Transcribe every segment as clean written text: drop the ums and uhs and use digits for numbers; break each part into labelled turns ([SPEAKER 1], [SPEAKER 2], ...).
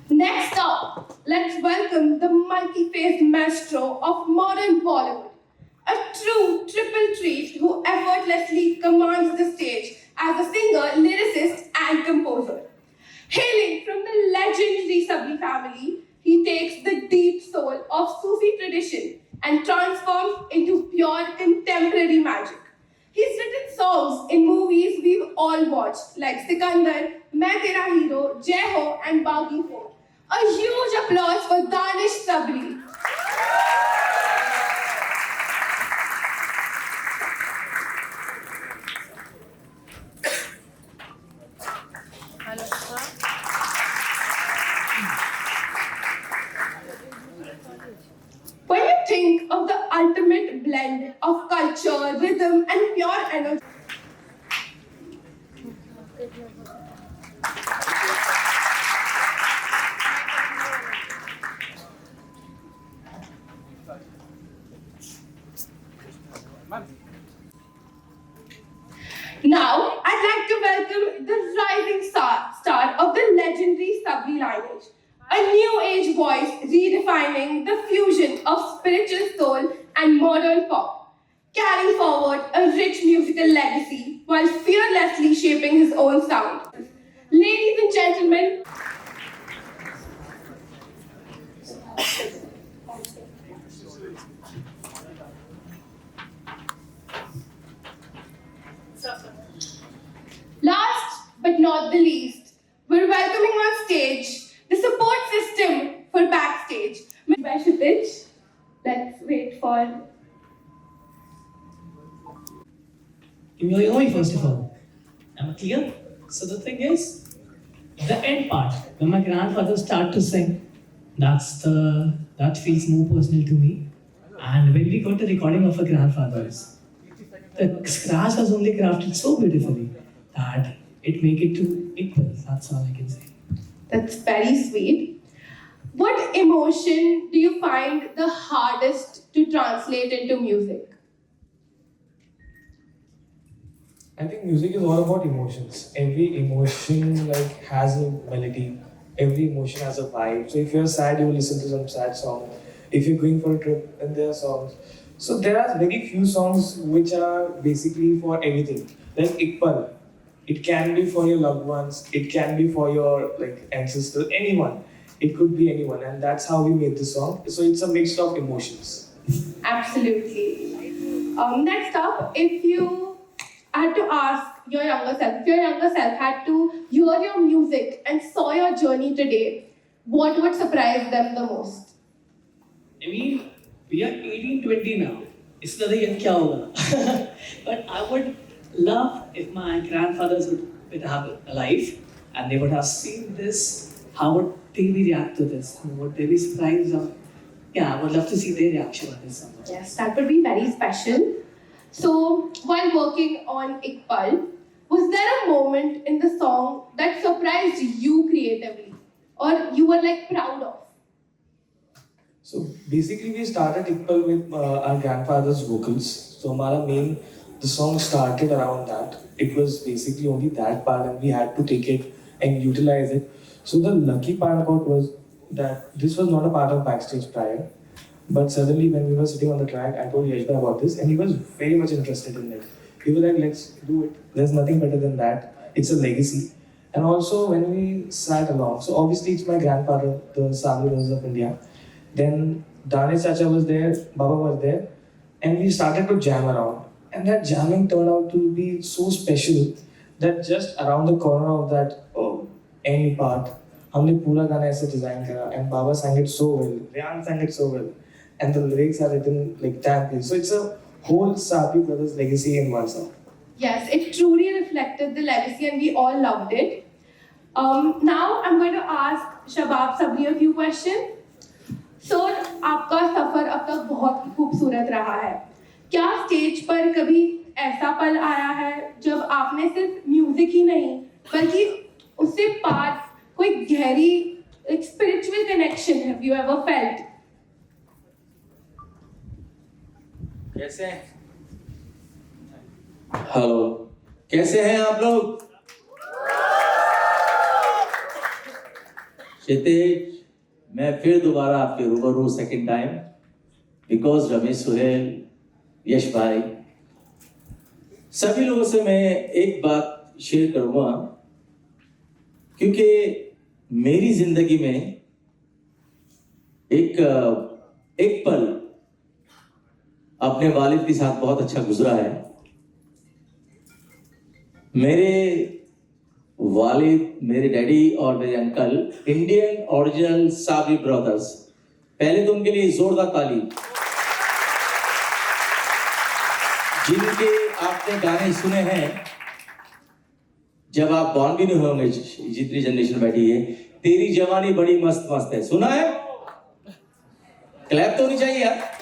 [SPEAKER 1] Next up, let's welcome the multi-faced maestro of modern Bollywood, a true triple treat who effortlessly commands the stage as a singer, lyricist, and composer. Hailing from the legendary Sabri family, he takes the deep soul of Sufi tradition and transforms into pure contemporary magic. He's written songs in movies we've all watched, like Sikandar, Main Tera Hero, Jai Ho, and Bagi Fort. A huge applause for Danish Sabri. When you think of the ultimate blend of culture, rhythm, and pure energy, now, I'd like to welcome the rising star of the legendary Sabri lineage, a new age voice redefining the fusion of spiritual soul and modern pop, carrying forward a rich musical legacy while fearlessly shaping his own sound. Ladies and gentlemen, last but not the least, we're welcoming on stage the support system for backstage. Kshitij. Let's wait for.
[SPEAKER 2] You know me first of all. Am I clear? So the thing is, the end part, when my grandfather started to sing, that feels more personal to me. And when we got the recording of our grandfathers, the scratch was only crafted so beautifully that it make it to equal. That's all I can say.
[SPEAKER 1] That's very sweet. What emotion do you find the hardest to translate into music?
[SPEAKER 3] I think music is all about emotions. Every emotion like has a melody. Every emotion has a vibe. So if you're sad, you will listen to some sad song. If you're going for a trip, then there are songs. So there are very few songs which are basically for everything. Like Iqbal, it can be for your loved ones. It can be for your like ancestors. Anyone. It could be anyone, and that's how we made the song. So it's a mix of emotions.
[SPEAKER 1] Absolutely. Next up, if you had to ask your younger self, if your younger self had to hear your music and saw your journey today, what would surprise them the most?
[SPEAKER 2] I mean, we are 18, 20 now. It's another year kya hoga? But I would love if my grandfathers would have alive and they would have seen this. How would they be react to this? Would they be surprised? Or, yeah, I would love to see their reaction on this.
[SPEAKER 1] Yes, that would be very special. So, while working on Iqbal, was there a moment in the song that surprised you creatively or you were like proud of?
[SPEAKER 3] So basically, we started Iqbal with our grandfather's vocals. So the song started around that. It was basically only that part, and we had to take it and utilize it. So the lucky part about was that this was not a part of backstage prior. But suddenly, when we were sitting on the track, I told Yashbhai about this, and he was very much interested in it. He was like, "Let's do it. There's nothing better than that. It's a legacy." And also, when we sat along, so obviously it's my grandfather, the Sami Brothers of India. Then Danish Chacha was there, Baba was there, and we started to jam around. And that jamming turned out to be so special that just around the corner of that end part, हमने पूरा गाना ऐसे design करा, and Baba sang it so well, Ryan sang it so well, and the lyrics are written like that. So it's a whole Sapi Brothers legacy in one song.
[SPEAKER 1] Yes, it truly reflected the legacy and we all loved it. Now I'm going to ask Shabab Sabri a few questions. Sir, आपका सफर अब तक बहुत ही खूबसूरत रहा है. क्या stage पर कभी ऐसा पल आया है जब आपने सिर्फ म्यूजिक ही नहीं बल्कि उससे पार कोई गहरी एक spiritual connection have you ever felt?
[SPEAKER 4] कैसे हैं? हेलो, कैसे हैं आप लोग? क्षितिज, मैं फिर दोबारा आपके रूबरू second time, because Ramesh Suhel, Yash भाई, सभी लोगों से मैं एक बात शेयर करूंगा, क्योंकि मेरी जिंदगी में एक पल अपने वालिद के साथ बहुत अच्छा गुजरा है। मेरे वालिद, मेरे डैडी और मेरे uncle Indian original Sabri brothers. पहले तो उनके लिए जोरदार ताली। जिनके आपने गाने सुने हैं जब आप बॉर्न भी नहीं होंगे, जितनी जनरेशन बैठी है, तेरी जवानी बड़ी मस्त मस्त है, सुना है? क्लैप तो नहीं चाहिए यार।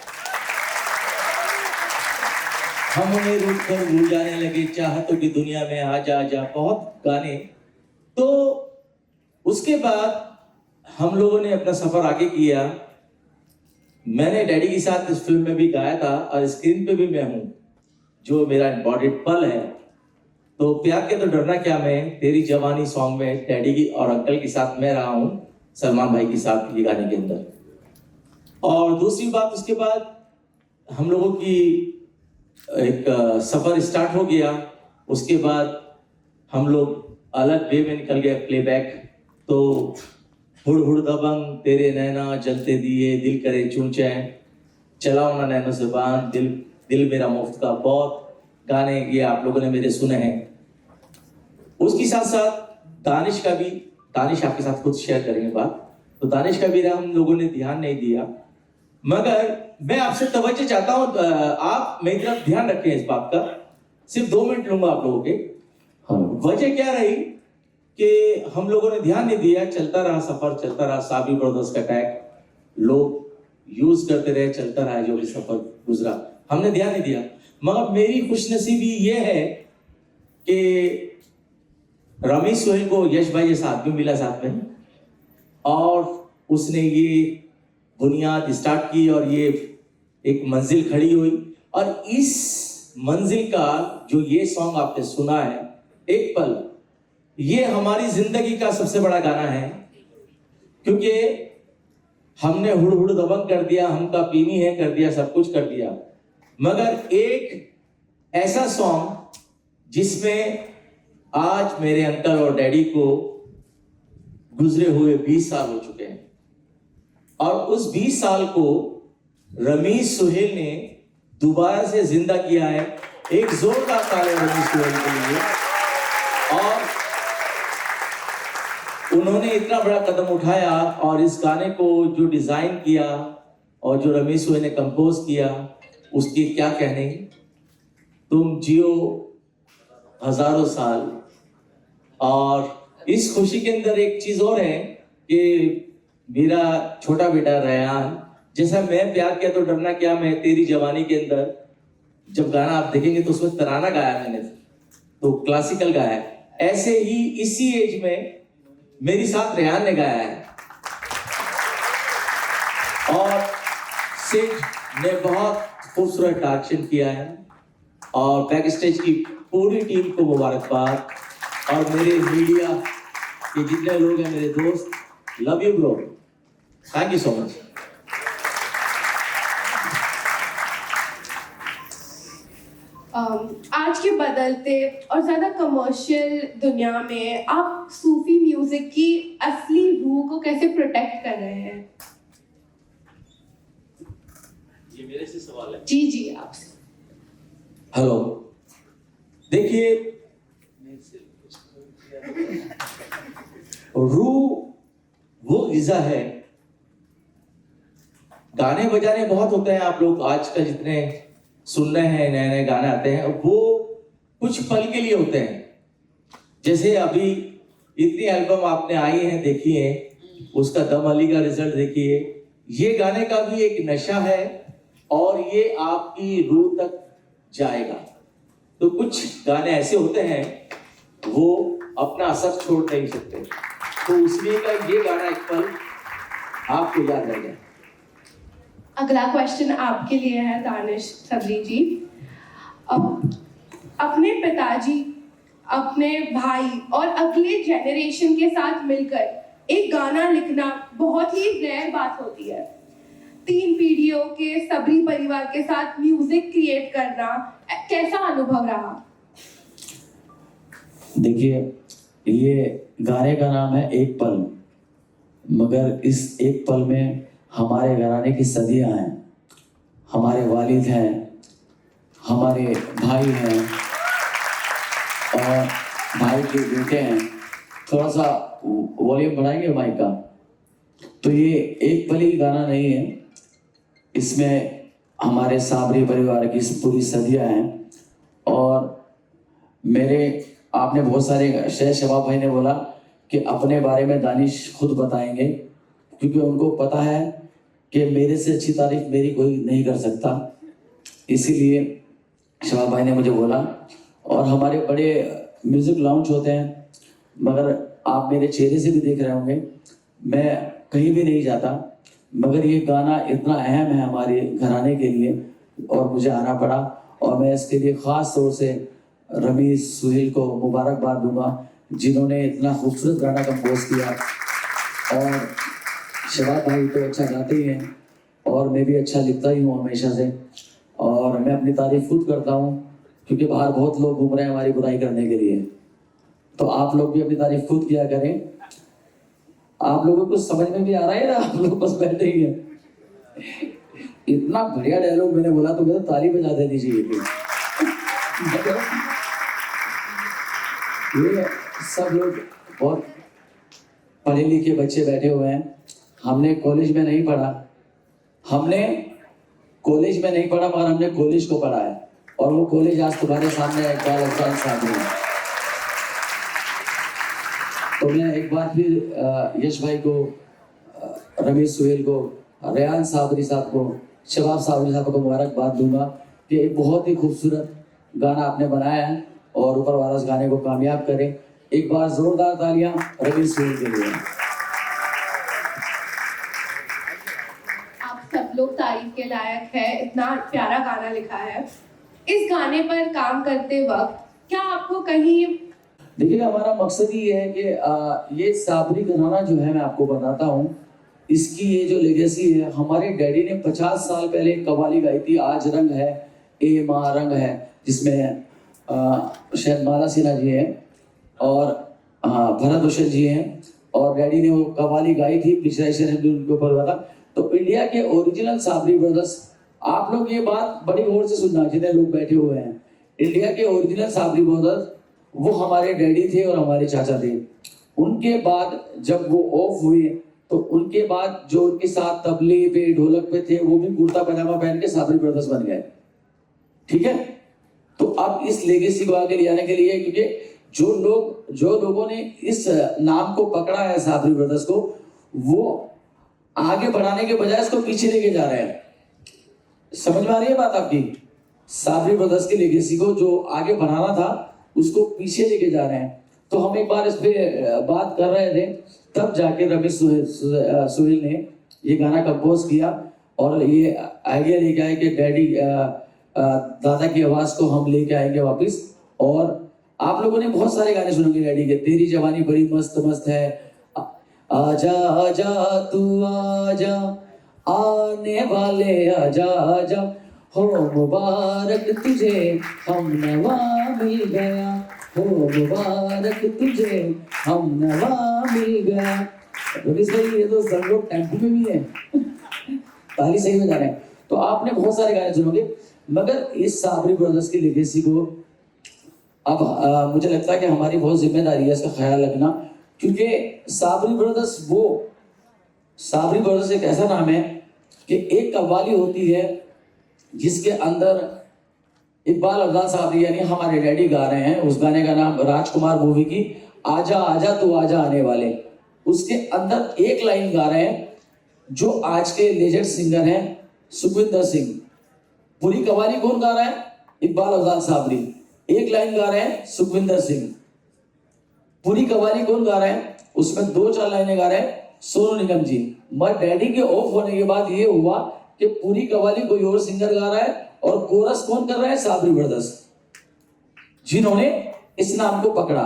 [SPEAKER 4] हम उन्हें रूठ कर भूल जाने लगे, चाहतों की दुनिया में आ जा, बहुत गाने। तो उसके बाद हम लोगों ने अपना सफर आगे किया। मैंने डैडी के साथ इस फिल्म में भी गाया था और स्क्रीन पे भी मैं हूं, जो मेरा इम्पोर्टेंट पल है। तो प्यार के तो डरना क्या में तेरी जवानी सॉन्ग में डैडी की और अंकल के साथ मैं रहा हूं, सलमान भाई के साथ ये गाने के अंदर। और दूसरी बात, उसके बाद हम लोगों की एक सफर स्टार्ट हो गया। उसके बाद हम लोग अलग वे में निकल गए, प्लेबैक। तो हुड़ हुड़ दबंग, तेरे नैना जलते दिए, दिल करे चूंचे, चलाओ ना नैनो ज़ुबान, दिल मेरा मुफ्त का, बहुत गाने ये आप लोगों ने मेरे सुने हैं। उसके साथ साथ दानिश का भी, दानिश आपके साथ खुद शेयर करेंगे बात, तो दानिश का भी हम लोगों ने ध्यान नहीं दिया। मगर मैं आपसे तवज्जो चाहता हूं, आप मेरी तरफ ध्यान रखें इस बात का। सिर्फ 2 मिनट लूंगा आप लोगों के। वजह क्या रही कि हम लोगों ने ध्यान नहीं दिया, चलता रहा सफर, चलता रहा। साबरी ब्रदर्स का टैग लोग यूज करते रहे, चलता रहा, जो भी सफर गुजरा हमने ध्यान नहीं दिया। मगर मेरी खुशनसीबी ये है कि रमेश सुहेल को यश भाई जैसा आदमी मिला साथ में, और उसने ये बुनियाद स्टार्ट की और ये एक मंजिल खड़ी हुई। और इस मंजिल का जो ये सॉन्ग आपने सुना है, एक पल, ये हमारी जिंदगी का सबसे बड़ा गाना है। क्योंकि हमने हुड़ हुड़ दबंग कर दिया, हमका पीनी है कर दिया, सब कुछ कर दिया, मगर एक ऐसा सॉन्ग जिसमें आज मेरे अंकल और डैडी को गुजरे हुए 20 साल हो चुके हैं, और उस 20 साल को रमेश सुहेल ने दोबारा से जिंदा किया है। एक जोरदार ताली रमेश सुहेल के लिए। और उन्होंने इतना बड़ा कदम उठाया, और इस गाने को जो डिजाइन किया और जो रमेश सुहेल ने कंपोज किया, उसके क्या कहने। तुम जियो हजारों साल। और इस खुशी के अंदर एक चीज और है कि मेरा छोटा बेटा रयान, जैसा मैं प्यार किया तो डरना क्या में तेरी जवानी के अंदर जब गाना आप देखेंगे तो उसमें तराना गाया मैंने, तो क्लासिकल गाया है, ऐसे ही इसी एज में मेरे साथ रेहान ने गाया है। और सिड ने बहुत खूबसूरत डायरेक्शन किया है। और बैक स्टेज की पूरी टीम को मुबारकबाद, और मेरे मीडिया के जितने लोग हैं, मेरे दोस्त, love you bro, thank you so much.
[SPEAKER 1] आज के बदलते और ज़्यादा कमर्शियल दुनिया में आप सूफी म्यूजिक की असली रूह को कैसे प्रोटेक्ट कर रहे हैं?
[SPEAKER 4] ये मेरे से सवाल है।
[SPEAKER 1] जी आपसे।
[SPEAKER 4] हेलो, देखिए, रूह वो ग़िज़ा है। गाने बजाने बहुत होते हैं, आप लोग आजकल जितने सुन रहे हैं, नए नए गाने आते हैं, वो कुछ पल के लिए होते हैं। जैसे अभी इतनी एल्बम आपने आई हैं, देखी है, उसका दम अली का रिजल्ट देखिए। ये गाने का भी एक नशा है और ये आपकी रूह तक जाएगा। तो कुछ गाने ऐसे होते हैं वो अपना असर छोड़ नहीं सकते, तो उसलिए का ये गाना एक पल आपको याद रह जाए।
[SPEAKER 1] अगला क्वेश्चन आपके लिए है दानिश सबरी जी। अपने पिताजी, अपने भाई और अगले जनरेशन के साथ मिलकर एक गाना लिखना बहुत ही रेयर बात होती है। 3 पीढ़ियों के सबरी परिवार के साथ म्यूजिक क्रिएट करना कैसा अनुभव रहा?
[SPEAKER 4] देखिए, ये गाने का नाम है एक पल, मगर इस एक पल में हमारे घराने की सदियां हैं, हमारे वालिद हैं, हमारे भाई हैं और भाई के बेटे हैं। थोड़ा सा वॉल्यूम बढ़ाएंगे माइक का। तो ये एक पल ही गाना नहीं है, इसमें हमारे साबरी परिवार की पूरी सदियां हैं। और मेरे आपने बहुत सारे शेर शबाब भाई ने बोला कि अपने बारे में दानिश खुद बताएंगे, क्योंकि उनको पता है कि मेरे से अच्छी तारीफ मेरी कोई नहीं कर सकता, इसीलिए शबाब भाई ने मुझे बोला। और हमारे बड़े म्यूजिक लॉन्च होते हैं, मगर आप मेरे चेहरे से भी देख रहे होंगे मैं कहीं भी नहीं जाता, मगर ये गाना इतना अहम है हमारे घराने के लिए और मुझे आना पड़ा। और मैं इसके लिए ख़ास तौर से रमीज सुहेल को मुबारकबाद दूंगा, जिन्होंने इतना खूबसूरत गाना कंपोज किया। और शबाब भाई तो अच्छा गाते ही हैं और मैं भी अच्छा लिखता ही हूँ हमेशा से, और मैं अपनी तारीफ खुद करता हूँ, क्योंकि बाहर बहुत लोग घूम रहे हैं हमारी बुराई करने के लिए। तो आप लोग भी अपनी तारीफ खुद किया करें। आप लोगों को समझ में भी आ रहा है ना? आप लोग बस बैठे ही हैं। इतना बढ़िया डायलॉग मैंने बोला तो मुझे ताली बजा देनी चाहिए थी। ये सब लोग बहुत पढ़े लिखे बच्चे बैठे हुए हैं। हमने कॉलेज में नहीं पढ़ा, मगर हमने कॉलेज को पढ़ा है, और वो कॉलेज आज तुम्हारे सामने इकबाल अफजाल साहब है। तो मैं एक बार फिर यश भाई को, रमेश सुहेल को, रेहान साबरी साहब को, शबाब साबरी साहब को मुबारकबाद दूंगा कि एक बहुत ही खूबसूरत गाना आपने बनाया है, और ऊपर वाला इस गाने को कामयाब करें। एक बार जोरदार तालियां रमेश सुहेल के लिए।
[SPEAKER 1] आप सब लोग तारीफ के लायक है, इतना प्यारा गाना लिखा है। इस गाने पर काम करते वक्त क्या आपको कहीं
[SPEAKER 4] देखिए, हमारा मकसद ही है कि ये साबरी घराना जो है, मैं आपको बताता हूँ, इसकी ये जो लेगेसी है, हमारे डैडी ने 50 साल पहले एक कव्वाली गाई थी, आज रंग है ए माँ रंग है, जिसमें शायद माला सिन्हा जी हैं और भरत भूषण जी हैं, और डैडी ने वो कव्वाली गाई थी, पिक्चराइजेशन उनके ऊपर हुआ था। तो इंडिया के ओरिजिनल साबरी ब्रदर्स, आप लोग ये बात बड़ी गौर से सुनना जितने लोग बैठे हुए हैं, इंडिया के ओरिजिनल साबरी ब्रदर्स वो हमारे डैडी थे और हमारे चाचा थे। उनके बाद जब वो ऑफ हुए, तो उनके बाद जो उनके साथ तबले पे ढोलक पे थे, वो भी कुर्ता पजामा पहन के साबरी ब्रदर्स बन गए। ठीक है, तो अब इस लेगेसी को आगे ले जाने के लिए, क्योंकि जो लोगों ने इस नाम को पकड़ा है साबरी ब्रदर्स को, वो आगे बढ़ाने के बजाय इसको पीछे लेके जा रहे हैं। समझ में आ रही है बात आपकी? साबरी ब्रदर्स की लेगेसी को जो आगे बढ़ाना था, उसको पीछे लेके जा रहे हैं। तो हम एक बार इस पे बात कर रहे थे, तब जाके रमेश सुहेल ने ये गाना कंपोज किया और ये आइडिया लेके आए कि डैडी दादा की आवाज को हम लेके आएंगे वापस। और आप लोगों ने बहुत सारे गाने सुनेंगे डैडी के, तेरी जवानी बड़ी मस्त मस्त है, आजा आजा तू आजा, आने वाले आजा आजा, हो मुबारक तुझे हम नवा मिल गया, हो मुबारक तुझे हम नवा मिल गया। रमेश भाई, ये तो सब लोग टेम्पो में भी है, ताली सही में जा रहे हैं। तो आपने बहुत सारे गाने सुनोगे, मगर इस साबरी ब्रदर्स की लेगेसी को अब मुझे लगता है कि हमारी बहुत जिम्मेदारी है इसका ख्याल रखना, क्योंकि साबरी ब्रदर्स एक ऐसा नाम है कि एक कव्वाली होती है जिसके अंदर इकबाल अफजाल साहब यानी हमारे डैडी गा रहे हैं। उस गाने का नाम राजकुमार मूवी की आजा आजा तू आजा आने वाले, उसके अंदर एक लाइन गा रहे हैं जो आज के लेजेंड सिंगर हैं सुखविंदर सिंह। पूरी कव्वाली कौन गा रहा है? इकबाल अफजाल साबरी। एक लाइन गा रहे हैं सुखविंदर सिंह। पूरी कव्वाली कौन गा रहे हैं? उसमें 2-4 लाइनें गा रहे हैं सोनू निगम जी। मगर डैडी के ऑफ होने के बाद ये हुआ कि पूरी कव्वाली कोई और सिंगर गा रहा है और कोरस कौन कर रहा है? साबरी ब्रदर्स, जिन्होंने इस नाम को पकड़ा।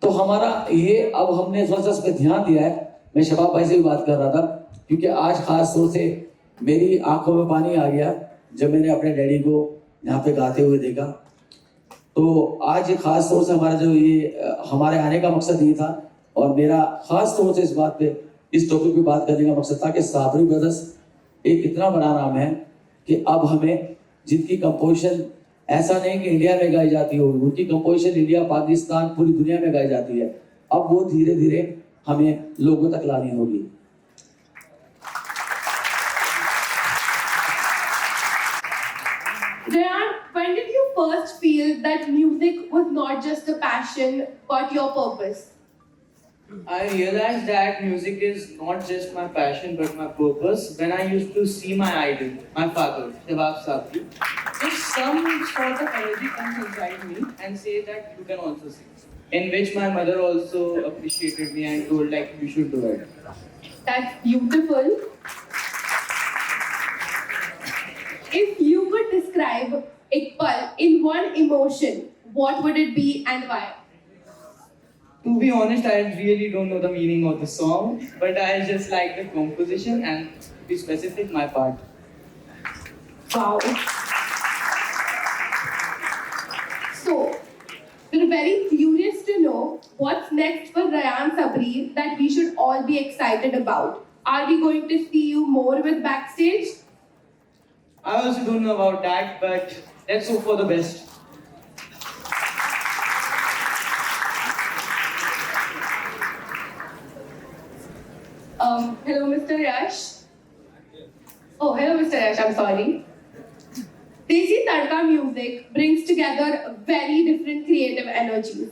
[SPEAKER 4] तो हमारा ये, अब हमने थोड़ा सा इस पे ध्यान दिया है, मैं शबाब भाई से भी बात कर रहा था, क्योंकि आज खास तौर से मेरी आंखों में पानी आ गया जब मैंने अपने डैडी को यहाँ पे गाते हुए देखा। तो आज खास तौर से हमारा जो ये हमारे आने का मकसद ये था, और मेरा खास तौर से इस बात पे, इस टॉपिक पे बात करने का मकसद था कि साबरी ब्रदर्स एक इतना बड़ा नाम है कि अब हमें जिनकी कंपोजिशन ऐसा नहीं कि इंडिया में गाई जाती हो, उनकी कंपोजिशन इंडिया, पाकिस्तान, पूरी दुनिया में गाई जाती है, अब वो धीरे धीरे हमें लोगों तक लानी होगी।
[SPEAKER 1] Rayan, when did you first feel that music was not just a passion but your purpose?
[SPEAKER 5] I realized that music is not just my passion but my purpose when I used to see my idol, my father, Shabab Sabri. Just some sort of energy comes inside me and say that you can also sing. In which my mother also appreciated me and told like you should do it.
[SPEAKER 1] That's beautiful. If you could describe Iqbal in one emotion, what would it be and why?
[SPEAKER 5] To be honest, I really don't know the meaning of the song, but I just like the composition and to be specific, my part.
[SPEAKER 1] Wow. So, we're very curious to know what's next for Rayan Sabri that we should all be excited about. Are we going to see you more with Backstage?
[SPEAKER 5] I also don't know about that, but let's hope for the best.
[SPEAKER 1] Hello, Mr. Yash. Oh, hello, Mr. Yash. I'm sorry. Desi Tadka music brings together very different creative energies.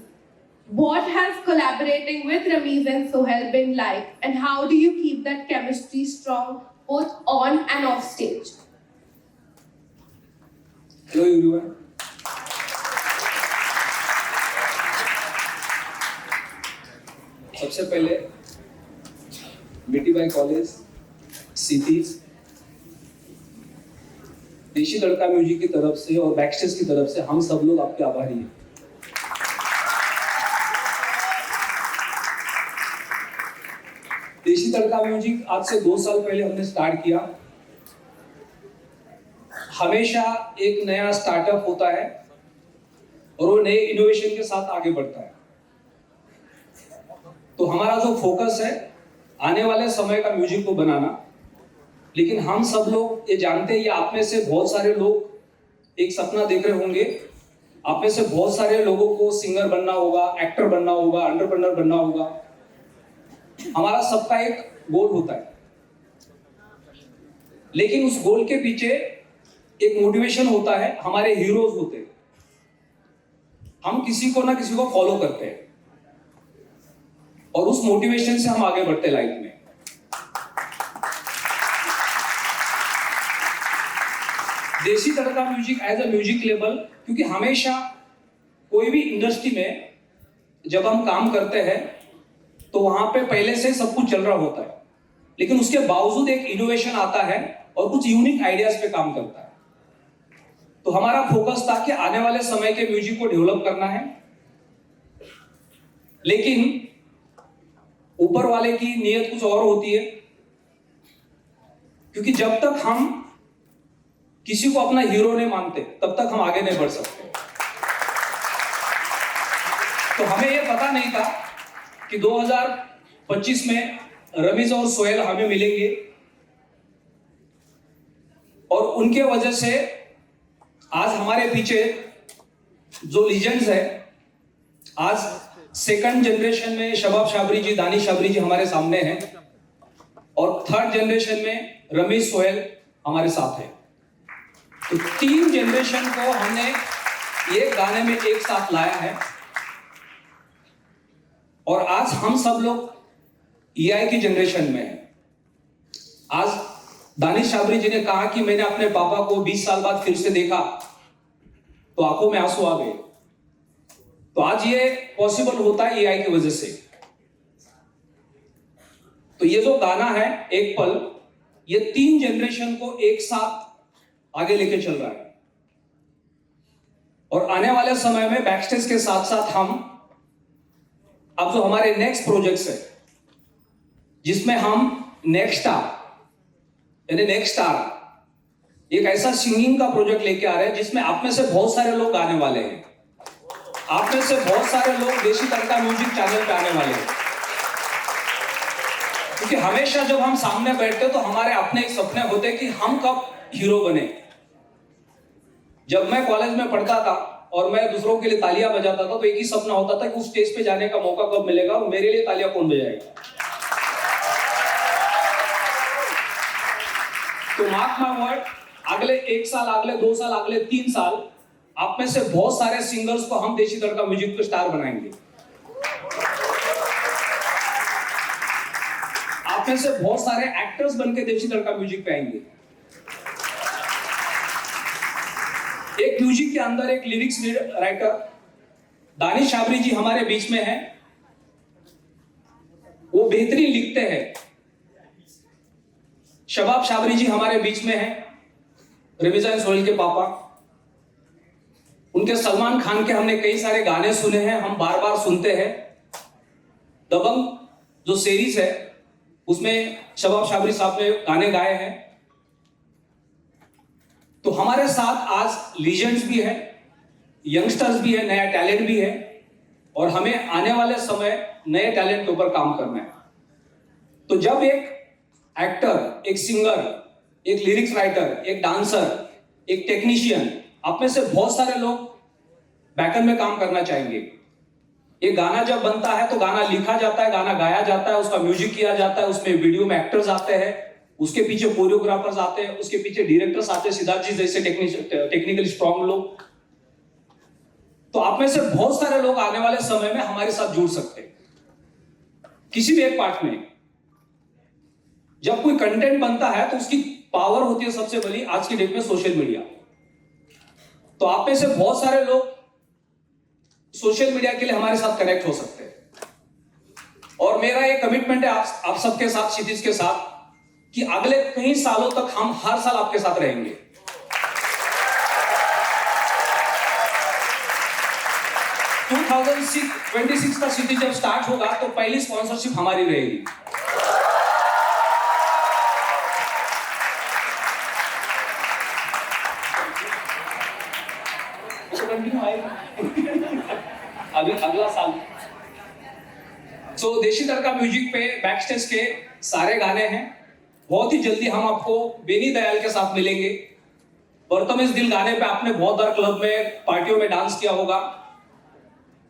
[SPEAKER 1] What has collaborating with Ramiz and Sohail been like, and how do you keep that chemistry strong both on and off stage?
[SPEAKER 6] Hello everyone. सबसे पहले BT by college, cities, देशी तड़का music की तरफ से और backstage की तरफ से हम सब लोग आपके आभारी हैं। देशी तड़का म्यूजिक आज से 2 साल पहले हमने स्टार्ट किया। हमेशा एक नया स्टार्टअप होता है और वो नए इनोवेशन के साथ आगे बढ़ता है। तो हमारा जो फोकस है आने वाले समय का म्यूजिक को बनाना, लेकिन हम सब लोग ये जानते हैं, या आप में से बहुत सारे लोग एक सपना देख रहे होंगे, आप में से बहुत सारे लोगों को सिंगर बनना होगा, एक्टर बनना होगा, एंटरप्रेन्योर बनना होगा। हमारा सबका एक गोल होता है, लेकिन उस गोल के पीछे एक मोटिवेशन होता है, हमारे हीरोज होते हैं। हम किसी को ना किसी को फॉलो करते हैं और उस मोटिवेशन से हम आगे बढ़ते लाइफ में। Desi Tadka music as a music label, क्योंकि हमेशा कोई भी इंडस्ट्री में जब हम काम करते हैं तो वहां पे पहले से सब कुछ चल रहा होता है, लेकिन उसके बावजूद एक इनोवेशन आता है और कुछ यूनिक आइडियाज पे काम करता है। तो हमारा फोकस था कि आने वाले समय के म्यूजिक को डेवलप करना है, लेकिन ऊपर वाले की नीयत कुछ और होती है, क्योंकि जब तक हम किसी को अपना हीरो नहीं मानते तब तक हम आगे नहीं बढ़ सकते। तो हमें यह पता नहीं था कि 2025 में रमीज और सोहेल हमें मिलेंगे और उनके वजह से आज हमारे पीछे जो लीजेंड्स है, आज सेकंड जनरेशन में शबाब शाबरी जी, दानिश शाबरी जी हमारे सामने हैं और थर्ड जनरेशन में रमीज सोहेल हमारे साथ है। तो 3 जनरेशन को हमने ये गाने में एक साथ लाया है और आज हम सब लोग EI की जनरेशन में हैं। आज दानिश शाबरी जी ने कहा कि मैंने अपने पापा को 20 साल बाद फिर से देखा तो आंखों में आंसू आ गए। तो आज ये पॉसिबल होता है EI की वजह से। तो ये जो गाना है एक पल, ये 3 जनरेशन को एक साथ आगे लेके चल रहा है और आने वाले समय में बैकस्टेज के साथ साथ हम अब जो हमारे नेक्स्ट प्रोजेक्ट्स है जिसमें हम नेक्स्ट स्टार एक ऐसा सिंगिंग का प्रोजेक्ट लेके आ रहे हैं जिसमें आप में से बहुत सारे लोग आने वाले हैं, आप में से बहुत सारे लोग देशी तड़का म्यूजिक चैनल पे आने वाले हैं। क्योंकि हमेशा जब हम सामने बैठते तो हमारे अपने एक सपने होते कि हम कब हीरो बने। जब मैं कॉलेज में पढ़ता था और मैं दूसरों के लिए तालियां बजाता था तो एक ही सपना होता था कि उस स्टेज पे जाने का मौका कब मिलेगा और मेरे लिए तालियां कौन बजाएगा। तो मार्क माय वर्ड, अगले 1 साल, अगले 2 साल, अगले 3 साल आप में से बहुत सारे सिंगर्स को हम देशी तड़का म्यूजिक पे स्टार बनाएंगे। आप में से बहुत सारे एक्टर्स बनके देशी तड़का म्यूजिक पे आएंगे। एक म्यूजिक के अंदर एक लिरिक्स राइटर दानिश शाबरी जी हमारे बीच में हैं। वो बेहतरीन लिखते हैं। शबाब शाबरी जी हमारे बीच में हैं, रमीजा एंड सोहेल के पापा। उनके सलमान खान के हमने कई सारे गाने सुने हैं, हम बार बार सुनते हैं। दबंग जो सीरीज है उसमें शबाब शाबरी साहब ने गाने गाए हैं। तो हमारे साथ आज लीजेंड्स भी है, यंगस्टर्स भी है, नया टैलेंट भी है और हमें आने वाले समय नए टैलेंट के ऊपर काम करना है। तो जब एक एक्टर, एक सिंगर, एक लिरिक्स राइटर, एक डांसर, एक टेक्नीशियन, आप में से बहुत सारे लोग बैकएंड में काम करना चाहेंगे। एक गाना जब बनता है तो गाना लिखा जाता है, गाना गाया जाता है, उसका म्यूजिक किया जाता है, उसमें वीडियो में एक्टर्स आते हैं, उसके पीछे कोरियोग्राफर्स आते हैं, उसके पीछे डायरेक्टर्स आते हैं, सिद्धार्थ जी जैसे टेक्निकली स्ट्रॉन्ग लोग। तो आप में से बहुत सारे लोग आने वाले समय में हमारे साथ जुड़ सकते हैं किसी भी एक पार्ट में। जब कोई कंटेंट बनता है तो उसकी पावर होती है सबसे बड़ी आज की डेट में सोशल मीडिया। तो आप में से बहुत सारे लोग सोशल मीडिया के लिए हमारे साथ कनेक्ट हो सकते हैं और मेरा एक कमिटमेंट है आप सबके साथ, क्षितिज के साथ, कि अगले कई सालों तक हम हर साल आपके साथ रहेंगे। टू 2026 का क्षितिज जब स्टार्ट होगा तो पहली स्पॉन्सरशिप हमारी रहेगी। अभी अगला साल तो देशी तड़का म्यूजिक पे बैकस्टेज के सारे गाने हैं। बहुत ही जल्दी हम आपको बेनी दयाल के साथ मिलेंगे। बर्तमिस दिल गाने पे आपने बहुत बार क्लब में, पार्टियों में डांस किया होगा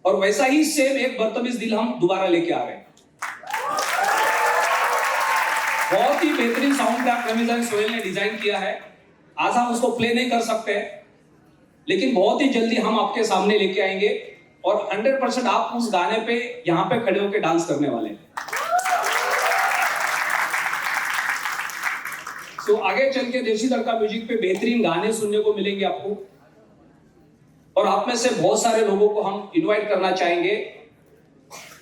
[SPEAKER 6] और वैसा ही सेम एक बर्तमिस दिल हम दोबारा लेके आ रहे हैं। बहुत ही बेहतरीन साउंड ट्रैक रमीजा एंड सोहेल ने डिजाइन किया है। आज हम उसको प्ले नहीं कर सकते लेकिन बहुत ही जल्दी हम आपके सामने लेके आएंगे और 100% आप उस गाने पे यहाँ पे खड़े होकर डांस करने वाले हैं। तो आगे चल के देशी तड़का म्यूजिक पे बेहतरीन गाने सुनने को मिलेंगे आपको और आप में से बहुत सारे लोगों को हम इनवाइट करना चाहेंगे।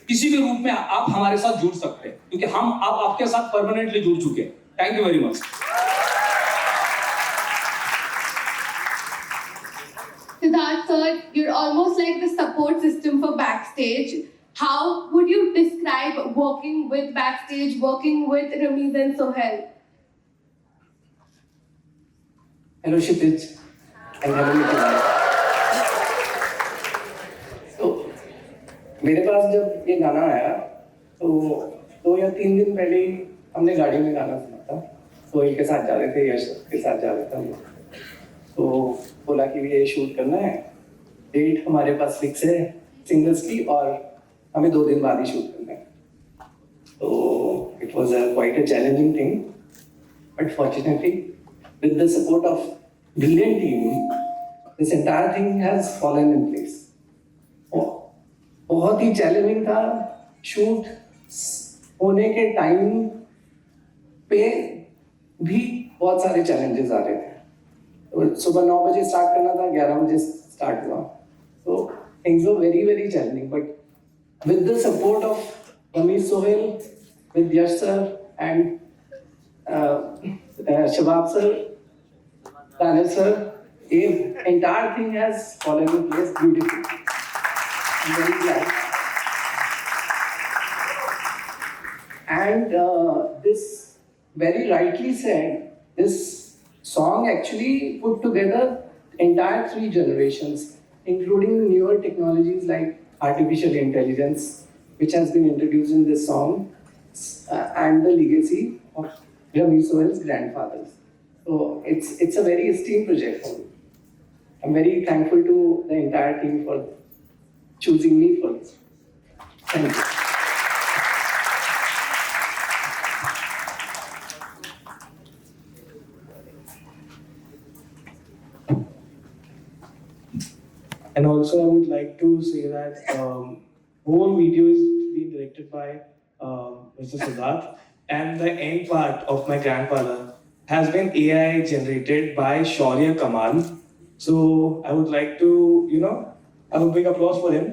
[SPEAKER 6] किसी भी रूप में आप हमारे साथ जुड़ सकते हैं क्योंकि हम आपके साथ परमानेंटली जुड़ चुके हैं। Thank you very much.
[SPEAKER 1] Siddharth sir, you're almost like the support system for backstage. How would you describe working with backstage, working with Ramiz and Sohail?
[SPEAKER 7] Hello Kshitij and hello Nikhil. तो मेरे पास जब ये गाना आया तो 2 या 3 दिन पहले ही हमने गाड़ी में गाना सुना था। सोहेल के साथ जा रहे थे, यश के साथ जा रहे थे हम लोग। तो बोला कि ये शूट करना है, डेट हमारे पास फिक्स है सिंगर्स की और हमें 2 दिन बाद ही शूट करना है। तो it was quite a challenging thing but fortunately with the support of brilliant team, this entire thing has fallen in place. बहुत ही चैलेंजिंग था। शूट होने के टाइम पे भी बहुत सारे चैलेंजेस आ रहे थे। तो सुबह 9 बजे स्टार्ट करना था, 11 बजे स्टार्ट हुआ। तो things were very very challenging, but with the support of Ramiz Sohail, with Yash sir and Shabab sir, Danish sir, the entire thing has fallen in place beautifully. I'm very glad. And this, very rightly said, this song actually put together entire 3 generations, including newer technologies like artificial intelligence, which has been introduced in this song, and the legacy of Ravi Sohel's grandfathers. So it's a very esteemed project for me. I'm very thankful to the entire team for choosing me for this. Thank you.
[SPEAKER 3] And also, I would like to say that whole video is being directed by Mr. Siddharth, and the end part of my grandfather has been AI generated by Shaurya Kamal. So I would like to, have a big applause for him.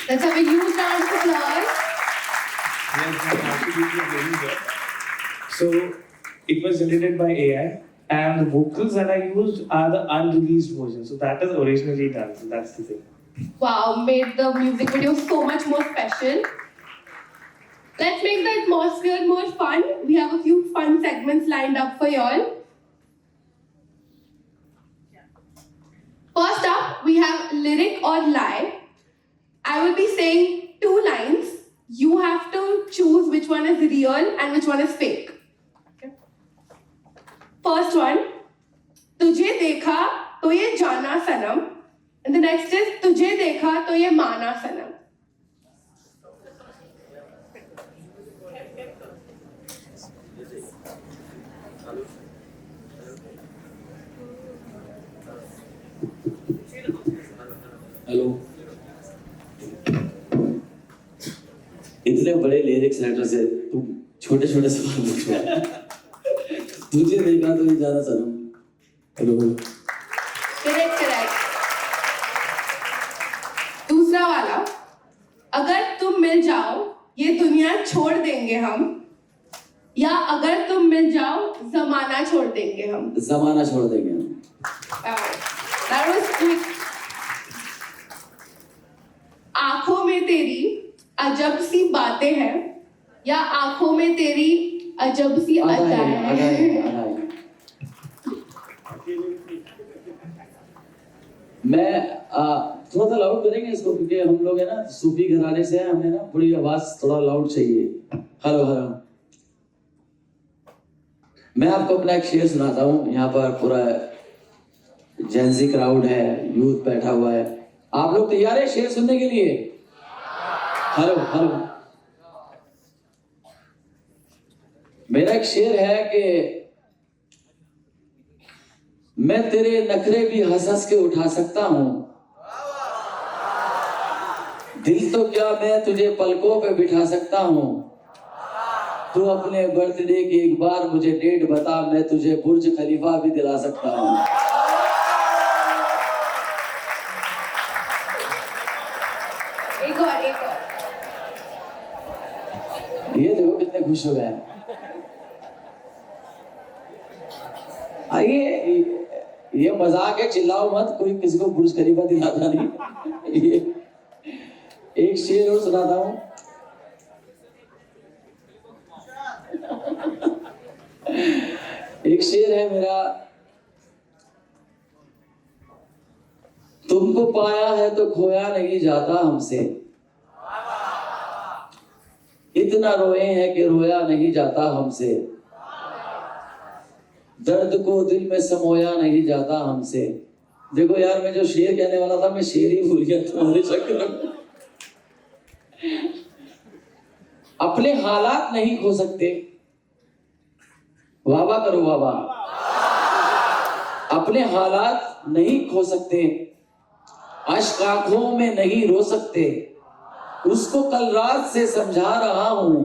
[SPEAKER 1] Let's have a huge round of applause.
[SPEAKER 3] Yes, I'm absolutely amazing there. So it was generated by AI, and the vocals that I used are the unreleased version. So that is originally done. So that's the thing.
[SPEAKER 1] Wow, made the music video so much more special. Let's make the atmosphere more fun. We have a few fun segments lined up for y'all. First up, we have lyric or lie. I will be saying 2 lines. You have to choose which one is real and which one is fake. Okay. First one, तुझे देखा तो ये जाना सनम. And the next is तुझे देखा तो ये माना सनम.
[SPEAKER 4] हेलो, इतने बड़े लिरिक्स राइटर से तुम छोटे छोटे सवाल पूछ रहे हो। तुझे देखा तो ये ज्यादा सनम। Hello
[SPEAKER 1] Correct, correct. दूसरा वाला, अगर तुम मिल जाओ ये दुनिया छोड़ देंगे हम, या अगर तुम मिल जाओ जमाना छोड़ देंगे हम.
[SPEAKER 4] जमाना छोड़ देंगे हम।
[SPEAKER 1] That was quick. आंखों में तेरी अजब सी बातें हैं, या आंखों में तेरी अजब सी अदाएं हैं.
[SPEAKER 4] मैं थोड़ा सा लाउड करेंगे इसको, क्योंकि हम लोग है ना सूफी घराने से हैं, हमें ना पूरी आवाज थोड़ा लाउड चाहिए। हेलो हेलो, मैं आपको अपना एक शेर सुनाता हूँ। यहाँ पर पूरा जेंजी क्राउड है, यूथ बैठा हुआ है। आप लोग तैयार है शेर सुनने के लिए? हेलो हेलो, मेरा एक शेर है कि मैं तेरे नखरे भी हंस हंस के उठा सकता हूं, दिल तो क्या मैं तुझे पलकों पे बिठा सकता हूं। तू अपने बर्थडे की एक बार मुझे डेट बता, मैं तुझे बुर्ज खलीफा भी दिला सकता हूं।
[SPEAKER 1] एक और
[SPEAKER 4] ये देखो कितने खुश हो गए हैं। आइए, ये मजाक है, चिल्लाओ मत, कोई किसी को बुर्ज खलीफा दिलाता नहीं। ये एक शेर और सुनाता हूं। एक शेर है मेरा, तुमको पाया है तो खोया नहीं जाता हमसे, इतना रोए हैं कि रोया नहीं जाता हमसे, दर्द को दिल में समोया नहीं जाता हमसे। देखो यार, मैं जो शेर कहने वाला था मैं शेर ही भूल गया तुम्हारे चक्कर में। अपने हालात नहीं खो सकते, वाह वाह करो वाह वाह। अपने हालात नहीं खो सकते, अश्क आंखों में नहीं रो सकते, उसको कल रात से समझा रहा हूं,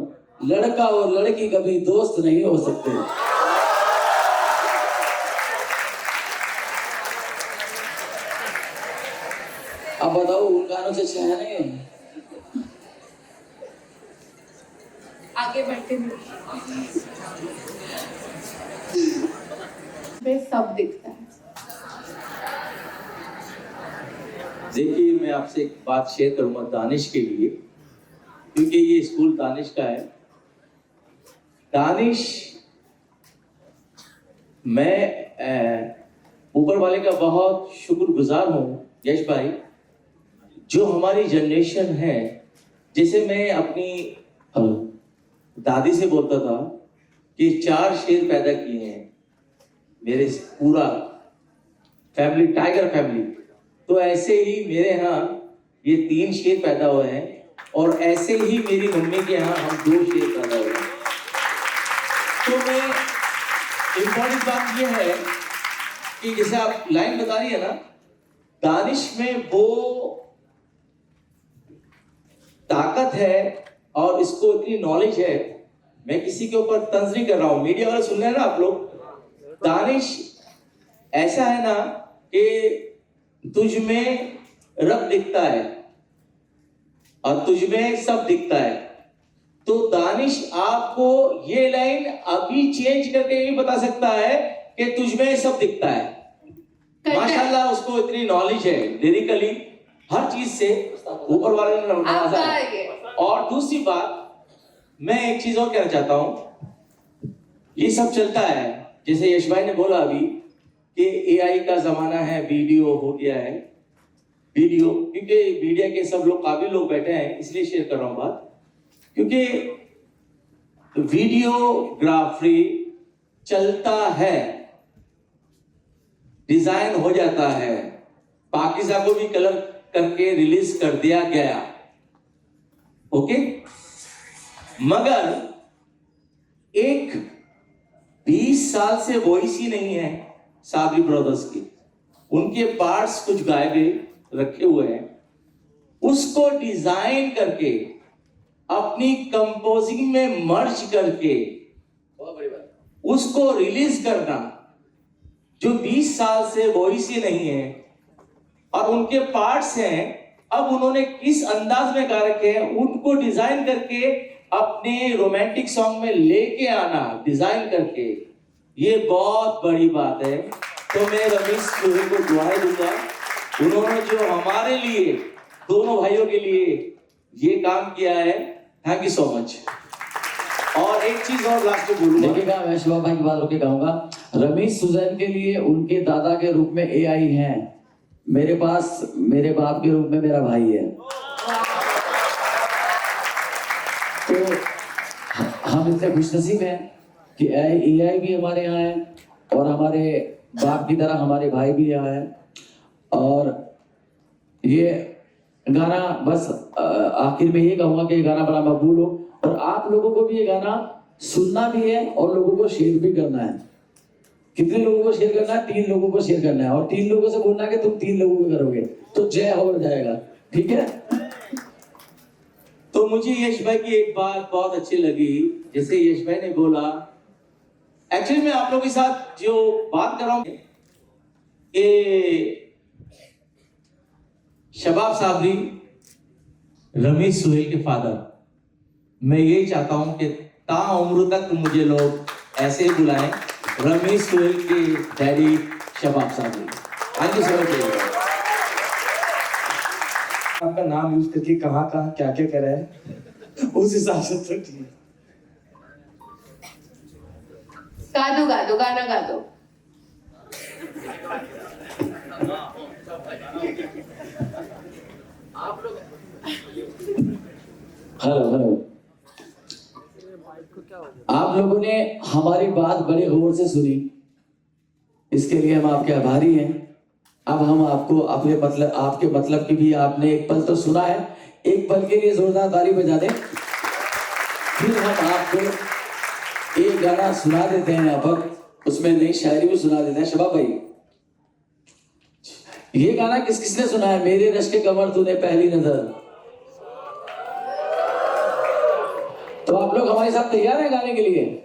[SPEAKER 4] लड़का और लड़की कभी दोस्त नहीं हो सकते। अब बताओ उन गानों से अच्छा है नहीं?
[SPEAKER 1] आगे बढ़ते में सब दिखता है।
[SPEAKER 4] देखिए, मैं आपसे एक बात शेयर करूंगा दानिश के लिए, क्योंकि ये स्कूल दानिश का है। दानिश, मैं ऊपर वाले का बहुत शुक्रगुजार हूँ यश भाई, जो हमारी जनरेशन है। जैसे मैं अपनी दादी से बोलता था कि 4 शेर पैदा किए हैं मेरे पूरा फैमिली, टाइगर फैमिली, तो ऐसे ही मेरे यहाँ ये 3 शेर पैदा हुए हैं, और ऐसे ही मेरी मम्मी के यहाँ हम 2 शेर पैदा हुए हैं। तो मैं इम्पोर्टेंट बात यह है कि जैसे आप लाइन बता रही है ना, दानिश में वो ताकत है और इसको इतनी नॉलेज है। मैं किसी के ऊपर तंज नहीं कर रहा हूं, मीडिया वाले सुन रहे हैं ना आप लोग। दानिश ऐसा है ना कि तुझ में रब दिखता है और तुझ में सब दिखता है। तो दानिश आपको ये लाइन अभी चेंज करके ये बता सकता है कि तुझ में सब दिखता है। माशाल्लाह, उसको इतनी नॉलेज है लिरिकली, हर चीज से ऊपर वाले ने नवाजा है। और दूसरी बात, मैं एक चीज और कहना चाहता हूं, ये सब चलता है जैसे यश भाई ने बोला अभी कि एआई का जमाना है, वीडियो हो गया है, वीडियो, क्योंकि मीडिया के सब लोग काबिल लोग बैठे हैं इसलिए शेयर कर रहा हूं बात, क्योंकि वीडियोग्राफी चलता है, डिजाइन हो जाता है, पाकिस्तान को भी कलर करके रिलीज कर दिया गया, ओके। मगर एक 20 साल से वॉइस ही नहीं है साबरी ब्रदर्स की, उनके पार्ट्स कुछ गायबे रखे हुए हैं, उसको डिजाइन करके अपनी कंपोजिंग में मर्ज करके उसको रिलीज करना, जो 20 साल से वॉइस ही नहीं है और उनके पार्ट्स हैं, अब उन्होंने किस अंदाज में गा रखे हैं, उनको डिजाइन करके अपने रोमांटिक सॉन्ग में लेके आना, डिजाइन करके, ये बहुत बड़ी बात है। तो मैं रमेश सुहेल को दुआएं दूंगा, उन्होंने जो हमारे लिए, दोनों भाइयों के लिए ये काम किया है, थैंक यू सो मच। और एक चीज और लास्ट में बोलूंगा,
[SPEAKER 8] देखिएगा, मैं शिवा भाई की बात रोके कहूंगा, रमेश सुजैन के लिए उनके दादा के रूप में एआई है, मेरे पास मेरे बाप के रूप में मेरा भाई है। तो हम इतने खुशनसीब हैं कि एआई भी हमारे यहाँ है और हमारे बाप की तरह हमारे भाई भी यहाँ है। और ये गाना बस आखिर में ये कहूँगा कि ये गाना बड़ा मकबूल हो, और आप लोगों को भी ये गाना सुनना भी है और लोगों को शेयर भी करना है। कितने लोगों को शेयर करना है? 3 लोगों को शेयर करना है, और 3 लोगों से बोलना है कि तुम 3 लोगों को करोगे तो जय हो जाएगा, ठीक है।
[SPEAKER 4] तो मुझे यश भाई की एक बात बहुत अच्छी लगी, जैसे यश भाई ने बोला, एक्चुअली मैं आप लोगों के साथ जो बात कर रहा हूं कि शबाब साबरी रमेश सुहेल के फादर, मैं यही चाहता हूं कि ताउम्र तक मुझे लोग ऐसे ही बुलाएं, रमेश सुहेल के daddy Shabab Sabri. Thank you so much.
[SPEAKER 3] आपका नाम यूज करके कहाँ कहाँ क्या क्या करा है उस हिसाब से तो ठीक है।
[SPEAKER 1] गा दो गाना गा दो।
[SPEAKER 8] हेलो हेलो, आप लोगों ने हमारी बात बड़े गौर से सुनी, इसके लिए हम आपके आभारी हैं। अब हम आपको अपने मतलब, आपके मतलब की भी आपने एक पल तो सुना है, एक पल के लिए जोरदार ताली बजा दें। फिर हम आपको एक गाना सुना देते हैं यहाँ पर, उसमें नई शायरी भी सुना देते हैं। शबाब भाई, ये गाना किस किसने सुना है? मेरे रश के कमर तूने पहली नजर। तो आप लोग हमारे साथ तैयार हैं गाने के लिए?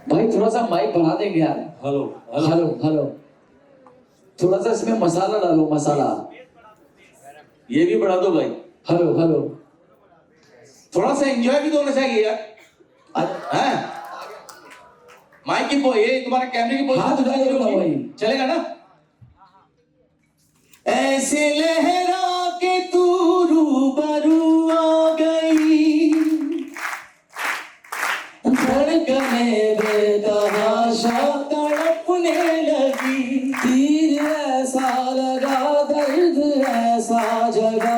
[SPEAKER 8] भाई थोड़ा सा माइक बढ़ा देंगे यार।
[SPEAKER 4] हेलो
[SPEAKER 8] हेलो हेलो, थोड़ा सा इसमें मसाला डालो, मसाला।
[SPEAKER 4] ये भी बढ़ा दो भाई।
[SPEAKER 8] हेलो हेलो,
[SPEAKER 4] थोड़ा सा एंजॉय भी तो होना चाहिए यार, हैं? माइक की ये तुम्हारे कैमरे की
[SPEAKER 8] हाथ उठा के बोलो भाई।
[SPEAKER 4] चलेगा ना? ऐसे लहरा के तू रूबरू आ गया,
[SPEAKER 8] दर्द ऐसा जगा,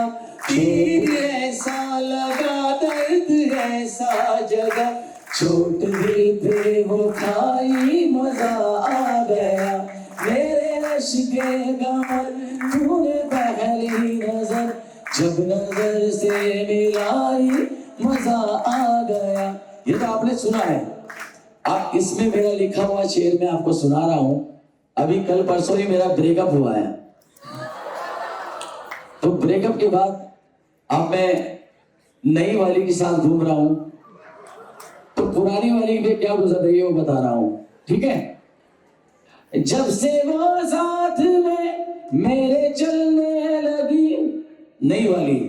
[SPEAKER 8] तीर ऐसा लगा, दर्द ऐसा जगा, चोट दिल पे वो खाई, मजा आ गया, मेरे रश के गमर तूने पहली नजर, जब नजर से मिलाई, मजा आ गया। ये तो आपने सुना है। अब इसमें मेरा लिखा हुआ शेर मैं आपको सुना रहा हूं। अभी कल परसों ही मेरा ब्रेकअप हुआ है, तो ब्रेकअप के बाद अब मैं नई वाली के साथ घूम रहा हूं, तो पुरानी वाली पे क्या गुजर रही है वो बता रहा हूं, ठीक है। जब से वो साथ में मेरे चलने लगी, नई वाली,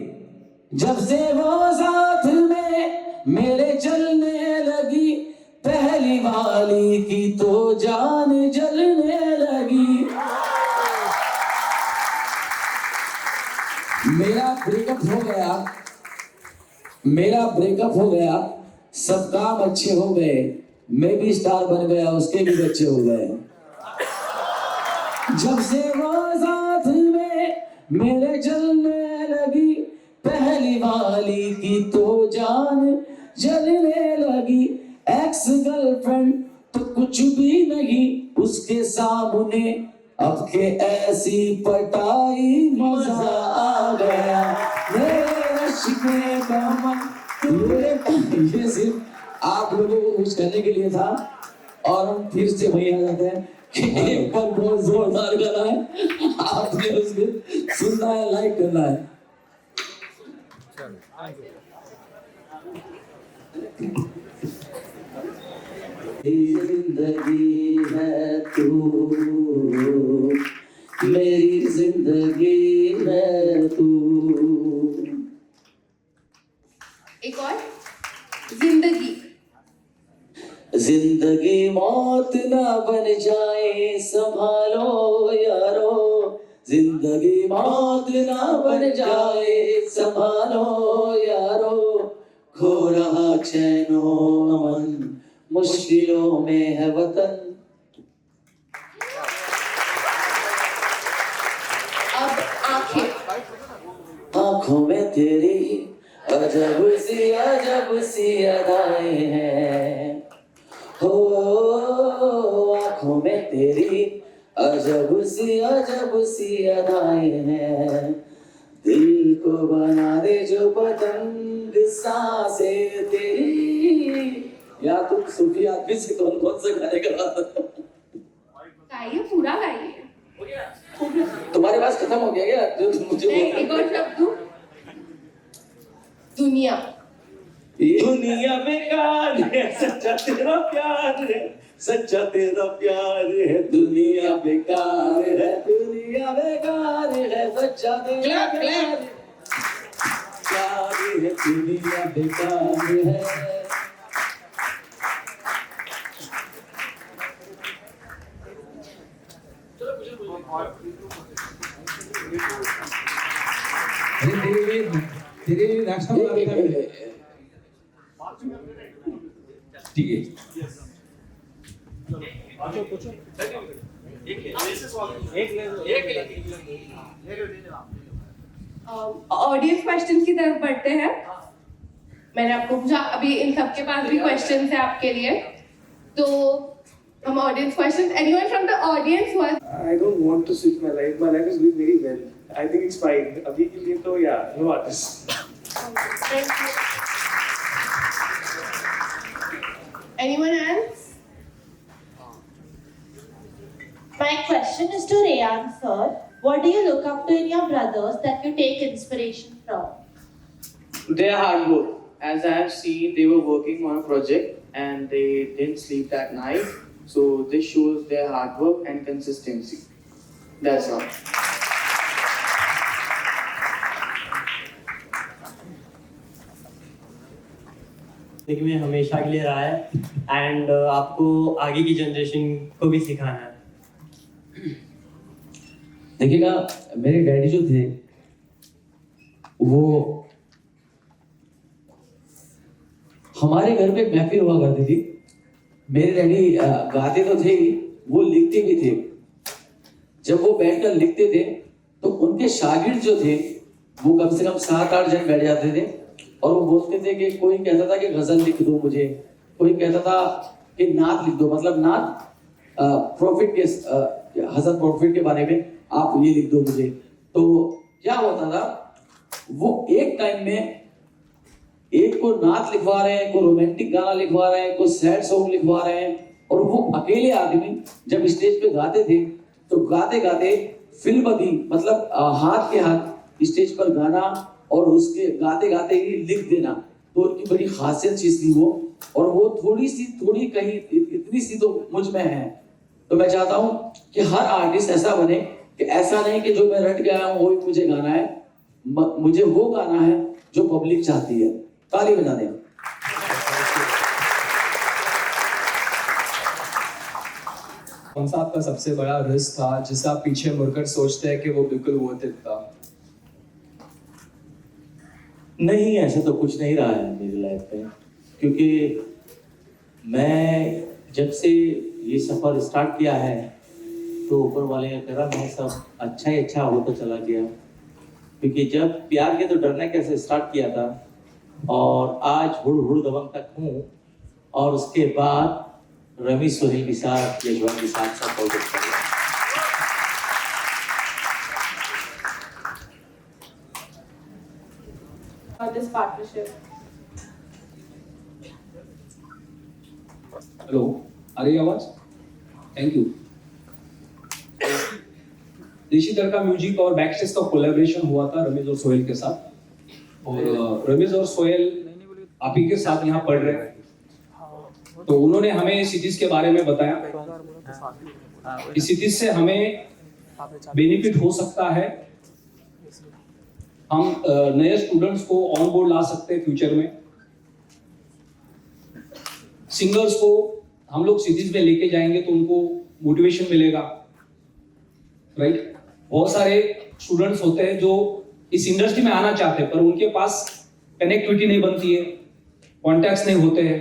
[SPEAKER 8] जब से वो साथ में मेरे चलने लगी, पहली वाली की तो जान जलने लगी। मेरा ब्रेकअप हो गया, मेरा ब्रेकअप हो गया, सब काम अच्छे हो गए, मैं भी स्टार बन गया, उसके भी बच्चे हो गए। जब से वो साथ में मेरे चलने लगी, पहली वाली की तो जान जलने लगी। एक्स गर्लफ्रेंड तो कुछ भी नहीं उसके सामने, अब के ऐसी पटाई, मजा आ गया, मेरे रश में कमर। ये सिर्फ आप लोगों को खुश करने के लिए था, और हम फिर से वही आ जाते हैं कि एक पर बहुत जोरदार गाना है, आपने उसको सुनना है, लाइक करना है। जिंदगी है तू, मेरी जिंदगी है तू।
[SPEAKER 1] एक और, जिंदगी।
[SPEAKER 8] जिंदगी मौत ना बन जाए, संभालो यारो, जिंदगी मौत ना बन जाए, संभालो यारो, खो रहा चैनो अमन, मुश्किलों में है वतन।
[SPEAKER 1] अब आंखें।
[SPEAKER 8] आंखों में तेरी अजब सी अदाएं हैं, हो आंखों में तेरी अजब सी अदाएं हैं, दिल को बना दे जो पतंग सांसें तेरी। या तुम सूफी आदमी से कौन कौन सा गाने गा,
[SPEAKER 1] गाइए, पूरा गाइए।
[SPEAKER 8] तुम्हारे पास खत्म हो गया क्या जो तुम मुझे
[SPEAKER 1] नहीं, एक और शब्द दूं। दुनिया।
[SPEAKER 4] दुनिया बेकार है, सच्चा तेरा प्यार है, सच्चा तेरा प्यार है, दुनिया बेकार है,
[SPEAKER 8] दुनिया बेकार है, सच्चा तेरा प्यार है, दुनिया बेकार है।
[SPEAKER 6] तेरे लिए नेशनल ठीक है।
[SPEAKER 1] ऑडियंस क्वेश्चंस की तरफ बढ़ते हैं। मैंने आपको पूछा, अभी इन सबके पास भी क्वेश्चंस है आपके लिए, तो हम audience questions, anyone from the audience who has
[SPEAKER 3] I don't want to switch my life. My life is doing very well. I think it's fine. अभी के लिए तो yeah, no artist.
[SPEAKER 1] anyone else?
[SPEAKER 9] My question is to Rayan sir. What do you look up to in your brothers that you take inspiration from?
[SPEAKER 5] Their hard work. As I have seen, they were working on a project and they didn't sleep that night. So this shows their hard work and consistency. That's all.
[SPEAKER 10] जिंदगी में हमेशा के लिए रहा है and आपको आगे की जनरेशन को भी सिखाना है।
[SPEAKER 8] देखिएगा, मेरे डैडी जो थे वो हमारे घर पे एक महफिल हुआ करती थी। मेरे डैडी गाते तो थे ही, वो लिखते भी थे। जब वो बैठकर लिखते थे तो उनके शागिर्द जो थे वो कम से कम 7-8 जन बैठ जाते थे और वो बोलते थे कि कोई कहता था कि गजल लिख दो मुझे, कोई कहता था कि नात लिख दो, मतलब नात प्रॉफिट के हजरत प्रॉफिट के बारे में आप ये लिख दो मुझे। तो क्या होता था, वो एक टाइम में एक को नात लिखवा रहे हैं, को रोमांटिक गाना लिखवा रहे हैं, को सैड सॉन्ग लिखवा रहे हैं, और वो अकेले आदमी जब स्टेज पे गाते थे तो गाते गाते फिल्म भी, मतलब हाथ के हाथ स्टेज पर गाना और उसके गाते गाते ही लिख देना, तो उनकी बड़ी खासियत चीज थी वो। और वो थोड़ी कहीं इतनी सी तो मुझ में है। तो मैं चाहता हूँ कि हर आर्टिस्ट ऐसा बने कि ऐसा नहीं कि जो मैं रट गया हूँ वही मुझे गाना है, मुझे वो गाना है जो पब्लिक चाहती है। ताली बजा दें।
[SPEAKER 11] कौन सा आपका सबसे बड़ा रिस्क था जिसे आप पीछे मुड़कर सोचते हैं कि वो बिल्कुल वर्थ इट था?
[SPEAKER 4] नहीं, ऐसा तो कुछ नहीं रहा है मेरी लाइफ में, क्योंकि मैं जब से ये सफ़र स्टार्ट किया है तो ऊपर वाले का करम है, सब अच्छा ही अच्छा होता चला गया। क्योंकि जब प्यार के तो डरने कैसे स्टार्ट किया था और आज हुड़ हुड़ दबंग तक हूँ, और उसके बाद रवि सोहेल के साथ, यशवंत के साथ सब प्रोजेक्ट कर रहे हैं।
[SPEAKER 9] This partnership.
[SPEAKER 6] हेलो, आ रही है आवाज? Thank you. देशी तड़का म्यूजिक और बैकस्टेज का कोलैबोरेशन हुआ था रमेश और सोहेल के साथ, और रमेश और सोहेल आप ही के साथ यहाँ पढ़ रहे हैं, तो उन्होंने हमें सिटीज के बारे में बताया कि सिटीज से हमें बेनिफिट हो सकता है, हम नए स्टूडेंट्स को ऑन बोर्ड ला सकते हैं फ्यूचर में, सिंगर्स को हम लोग सिटीज में लेके जाएंगे तो उनको मोटिवेशन मिलेगा, राइट। बहुत सारे स्टूडेंट्स होते हैं जो इस इंडस्ट्री में आना चाहते हैं पर उनके पास कनेक्टिविटी नहीं बनती है, कॉन्टैक्ट्स नहीं होते हैं,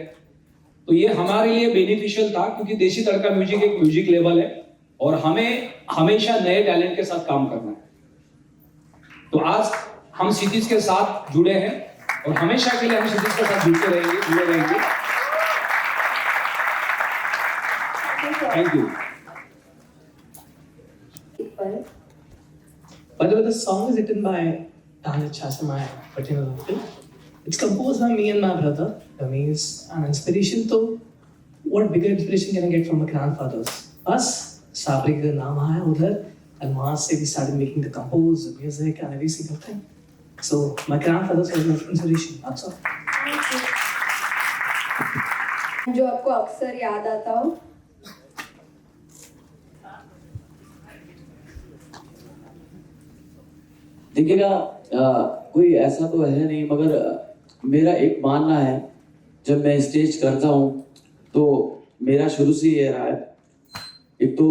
[SPEAKER 6] तो ये हमारे लिए बेनिफिशियल था क्योंकि देशी तड़का म्यूजिक एक म्यूजिक लेवल है और हमें हमेशा नए टैलेंट के साथ काम करना है। तो आज हम सिटीज के साथ जुड़े हैं और हमेशा के लिए हम सिटीज के साथ जुड़े रहेंगे। Thank you.
[SPEAKER 2] By the way, the song is written by Daniel Chasa, my paternal uncle. It's composed by me and my brother. Ramesh, an inspiration. So, what bigger inspiration can I get from my grandfathers? Us, Sabri का नाम आया उधर, and वहाँ से we started making the compose, the music, and every single thing. So, my grandfathers was my inspiration. That's all.
[SPEAKER 1] जो आपको अक्सर याद आता हो?
[SPEAKER 8] देखिएगा, कोई ऐसा तो है नहीं, मगर मेरा एक मानना है, जब मैं स्टेज करता हूँ तो मेरा शुरू से ये रहा है, एक तो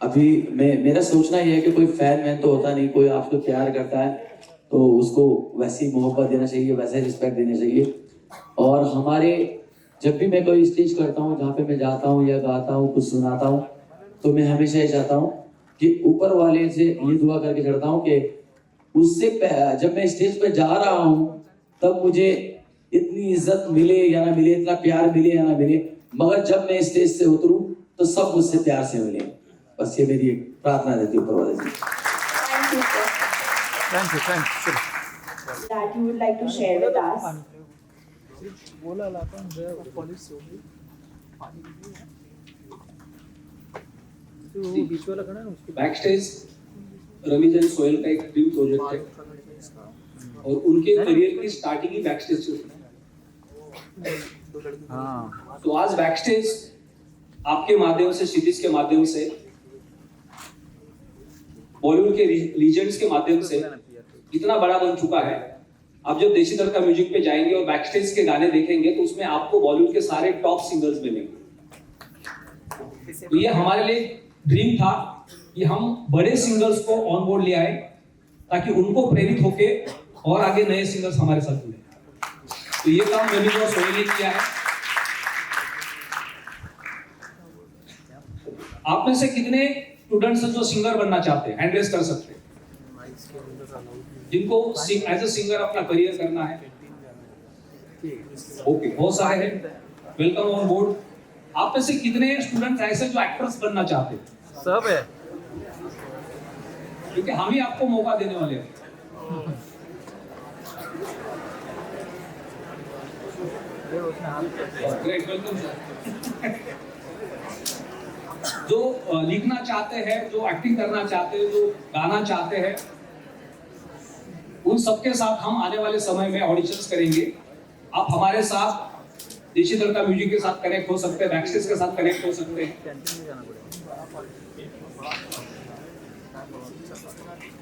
[SPEAKER 8] अभी मेरा सोचना ये है कि कोई फैन मैन तो होता नहीं, कोई आपको प्यार करता है तो उसको वैसी मोहब्बत देना चाहिए, वैसे रिस्पेक्ट देना चाहिए। और हमारे जब भी मैं कोई स्टेज करता हूँ, जहाँ पे मैं जाता हूँ या गाता हूँ, कुछ सुनाता हूँ, तो मैं हमेशा ये चाहता हूँ कि ऊपर वाले से ये दुआ करके चढ़ता हूँ कि उससे जब मैं स्टेज पे जा रहा हूँ तब मुझे इतनी इज्जत मिले या ना मिले, इतना प्यार मिले या ना मिले, मगर जब मैं स्टेज से उतरूँ तो सब मुझसे प्यार से मिले। बस ये मेरी एक प्रार्थना रहती है ऊपर वाले से।
[SPEAKER 9] That you would like to share with us.
[SPEAKER 6] Backstage Ramesh and Sohail का एक ड्रीम प्रोजेक्ट है और उनके करियर की स्टार्टिंग ही बैकस्टेज से हुई। तो आज बैकस्टेज आपके माध्यम से, सिटीज के माध्यम से, बॉलीवुड के लीजेंड्स के माध्यम से इतना बड़ा बन चुका है। आप जब देशी तड़का म्यूजिक पे जाएंगे और बैकस्टेज के गाने देखेंगे तो उसमें आपको बॉलीवुड के सारे टॉप सिंगर्स मिलेंगे। तो ये हमारे लिए ड्रीम था कि हम बड़े सिंगर्स को ऑन बोर्ड ले आए ताकि उनको प्रेरित होके और आगे नए सिंगर्स हमारे साथ जुड़े। तो ये काम रमेश और सोहेल ने किया है। आप में से कितने स्टूडेंट्स हैं जो सिंगर बनना चाहते हैं, हैंड रेस कर सकते हैं। जिनको एज ए सिंगर अपना करियर करना है, ओके, बहुत सारे हैं, वेलकम ऑन बोर्ड। आप में से कितने स्टूडेंट्स ऐसे जो एक्टर्स बनना चाहते हैं?
[SPEAKER 5] सब है।
[SPEAKER 6] क्योंकि हम ही आपको मौका देने वाले हैं। Great, welcome sir. जो लिखना चाहते हैं, जो एक्टिंग करना चाहते हैं, जो गाना चाहते हैं, उन सबके साथ हम आने वाले समय में ऑडिशंस करेंगे। आप हमारे साथ देशी दल का म्यूजिक के साथ कनेक्ट हो सकते हैं, बैकस्टेज के साथ कनेक्ट हो सकते हैं।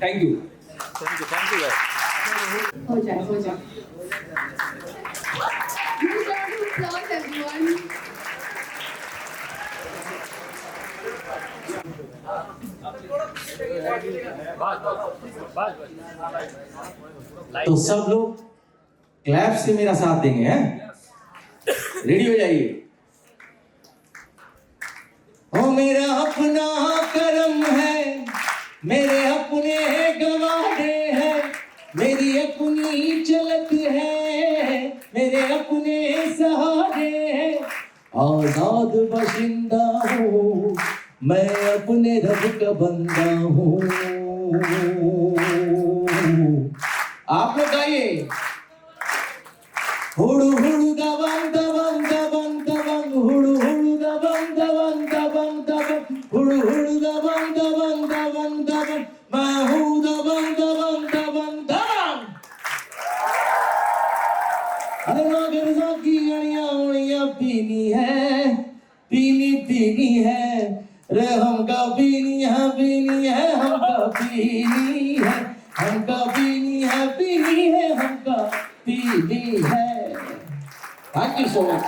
[SPEAKER 6] Thank you.
[SPEAKER 1] हो जाए। Huge round of applause, everyone.
[SPEAKER 4] तो सब लोग क्लैप से मेरा साथ देंगे, हैं? रेडी हो जाइए। ओ मेरा अपना करम है, मेरे अपने गवारे हैं, मेरी अपनी चलत है, मेरे अपने सहारे हैं। आजाद बशिंदा हूँ, मैं अपने रब का बंदा हूँ। आप लोग गाइए। हुडु हुडु दबंग दबंग दबंग दबंग, हुडु हुडु दबंग दबंग दबंग दबंग, हुडु हुडु दबंग दबंग दबंग दबंग, मैं हूँ दबंग दबंग दबंग दबंग। अरे मगर की गड़ियाँ उड़ियाँ पीनी है, पीनी है, रे हमका पीनी है, हमका पीनी है, हमका पीनी है, हमका पीनी है। Thank you so much.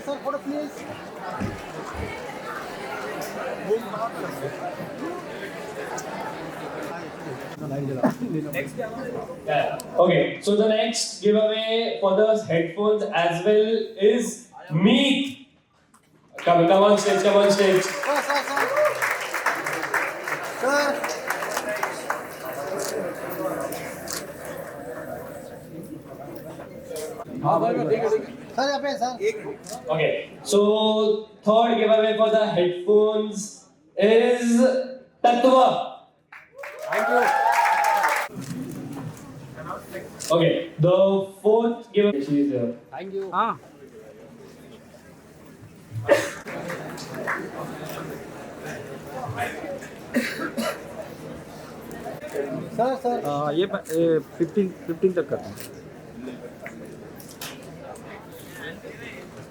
[SPEAKER 12] Sir, photo please.
[SPEAKER 2] Yeah. Okay, so the next giveaway for the headphones as well is Meet. Come on stage, come on stage.
[SPEAKER 12] Sir. Sir, यहाँ पे sir.
[SPEAKER 2] Okay, so third giveaway for the headphones is Tattva.
[SPEAKER 12] Thank you.
[SPEAKER 2] Okay, the fourth giveaway is
[SPEAKER 12] Thank you. Sir.
[SPEAKER 5] ये 15 तक करता हूँ।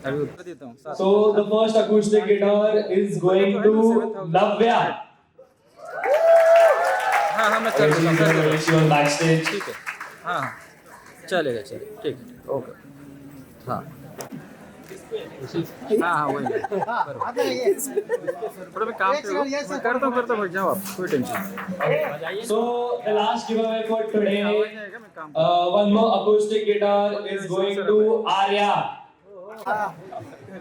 [SPEAKER 5] अभी उत्तर देता हूँ।
[SPEAKER 2] So the first acoustic guitar is going to Navya.
[SPEAKER 5] हाँ मैं
[SPEAKER 2] Okay, she's going to on backstage.
[SPEAKER 5] ठीक है। हाँ चलेगा ठीक है ओके हाँ वही
[SPEAKER 12] आता है ये.
[SPEAKER 5] थोड़ा मैं काम करता हूँ भाई जाओ आप कोई tension.
[SPEAKER 2] So the last giveaway for today, one more acoustic guitar is going to Arya.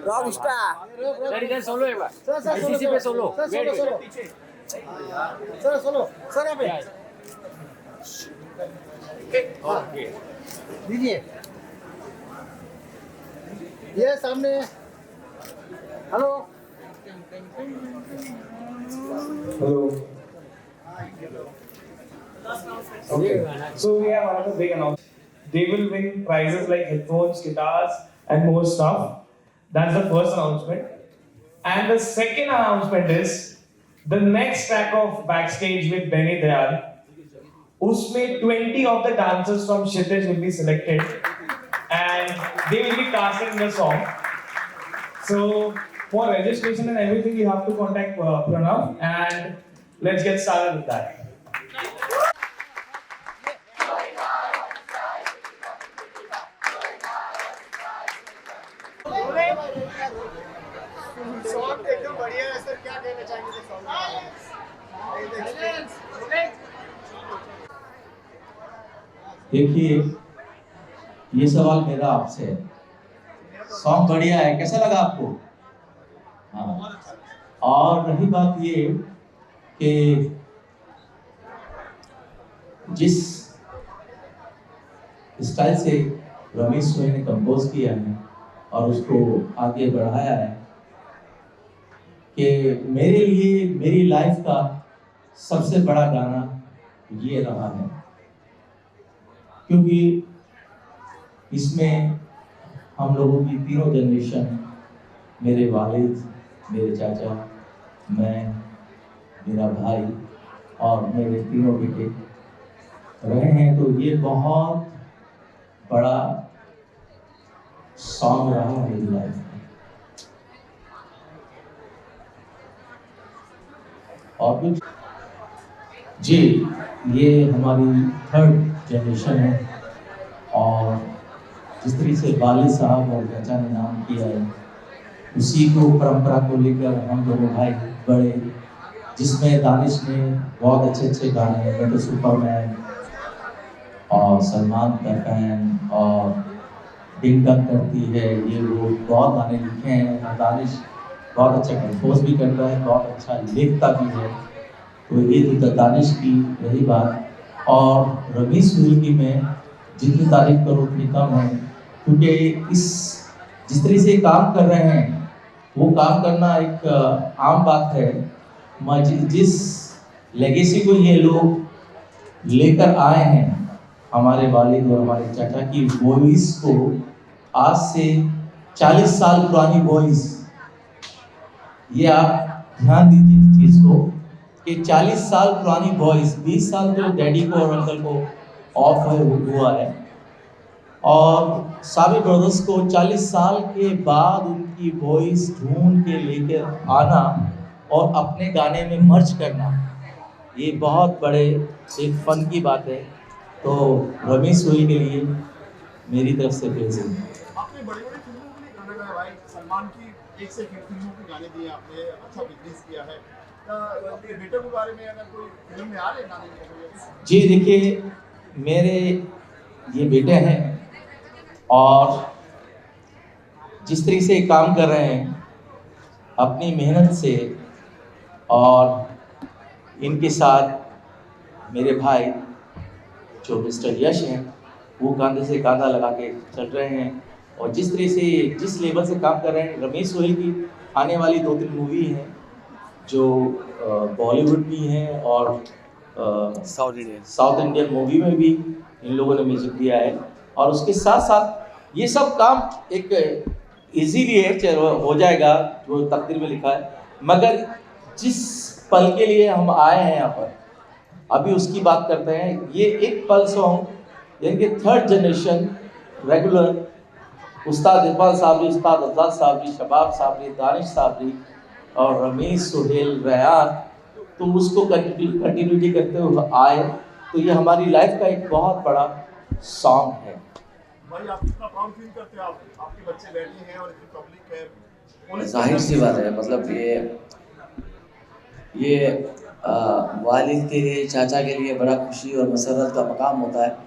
[SPEAKER 12] Rock star.
[SPEAKER 5] Sir इधर सोलो एक बार
[SPEAKER 12] Sir,
[SPEAKER 5] ICC पे सोलो
[SPEAKER 12] Sir, solo. Sir, यहाँ पे. दीजिए. ये सामने. Hello.
[SPEAKER 3] Hello. Okay. So we have another big announcement. They will win prizes like headphones, guitars, and more stuff. That's the first announcement. And the second announcement is the next track of Backstage with Benny Dayal. Usme 20 of the dancers from Kshitij will be selected and they will be casting the song. So for registration and everything, you have to contact Pranav and let's get started with that.
[SPEAKER 12] एकदम बढ़िया है sir, क्या कहना चाहेंगे song?
[SPEAKER 4] देखिए, ये सवाल मेरा आपसे है। सॉन्ग बढ़िया है, कैसा लगा आपको? हाँ, और रही बात ये कि जिस स्टाइल से रमेश सोहेल ने कंपोज किया है और उसको आगे बढ़ाया है कि मेरे लिए मेरी लाइफ का सबसे बड़ा गाना ये रहा है, क्योंकि इसमें हम लोगों की तीनों जनरेशन, मेरे वालिद, मेरे चाचा, मैं, मेरा भाई और मेरे तीनों बेटे रहे हैं। तो ये बहुत बड़ा सॉन्ग रहा है मेरी लाइफ में। और कुछ जी, ये हमारी थर्ड जनरेशन है और जिस तरीके से वालिद साहब और चाचा ने नाम किया है, उसी को परंपरा को लेकर हम दोनों भाई बड़े, जिसमें दानिश ने बहुत अच्छे अच्छे गाने, मैं तो सुपरमैन और सलमान का फैन और डिंग डंग करती है, ये वो बहुत गाने लिखे हैं। दानिश बहुत अच्छा कंपोज भी करता है, बहुत अच्छा लिखता भी है। तो ये तो दानिश की रही बात। और रमेश सोहेल की मैं जितनी तारीफ करूँ उतनी कम है, क्योंकि इस जिस तरीके से काम कर रहे हैं वो काम करना एक आम बात है। जिस लेगेसी को ये लोग लेकर आए हैं, हमारे वालिद और हमारे चाचा की वॉइस को, आज से 40 साल पुरानी वॉइस, ये आप ध्यान दीजिए इस चीज़ को कि 40 साल पुरानी वॉइस, 20 साल तो डैडी को और अंकल को ऑफ हुआ है, और साबी ब्रदर्स को 40 साल के बाद उनकी वॉइस ढूंढ के लेकर आना और अपने गाने में मर्ज करना, ये बहुत बड़े एक फन की बात है। तो रमेश सोहेल के लिए मेरी तरफ से प्रेजेंट।
[SPEAKER 12] आपने बड़ी बड़ी फिल्मों के लिए गाना गाया भाई, सलमान की 1 से 1 फिल्मों के गाने दिए आपने, अच्छा बिजनेस किया है। बेटे के बारे में अगर कोई फिल्म में आ रहे गाने?
[SPEAKER 4] जी देखिए, मेरे ये बेटे हैं और जिस तरीके से काम कर रहे हैं अपनी मेहनत से, और इनके साथ मेरे भाई जो मिस्टर यश हैं, वो कंधे से कंधा लगा के चल रहे हैं। और जिस तरह से जिस लेवल से काम कर रहे हैं, रमेश सोहेल की आने वाली 2-3 मूवी हैं जो बॉलीवुड भी हैं और साउथ इंडियन मूवी में भी इन लोगों ने म्यूजिक दिया है। और उसके साथ साथ ये सब काम एक इजीली हो जाएगा जो तकदीर में लिखा है, मगर जिस पल के लिए हम आए हैं यहाँ पर, अभी उसकी बात करते हैं। ये एक पल सॉन्ग, यानी कि थर्ड जनरेशन रेगुलर, उस्ताद इकबाल साहब, उस्ताद अफजाल साहब, शबाब साहब, दानिश साहब और रमेश सोहेल, रेयान, तो उसको कंटिन्यूटी करते हुए आए। तो ये हमारी लाइफ का एक बहुत बड़ा सॉन्ग है।
[SPEAKER 12] भाई आप कितना प्राउड फील करते हैं? आपके बच्चे बैठे हैं और इतनी पब्लिक है।
[SPEAKER 8] जाहिर सी बात है, मतलब ये वालिद के लिए, चाचा के लिए बड़ा खुशी और मसरत का मकाम होता है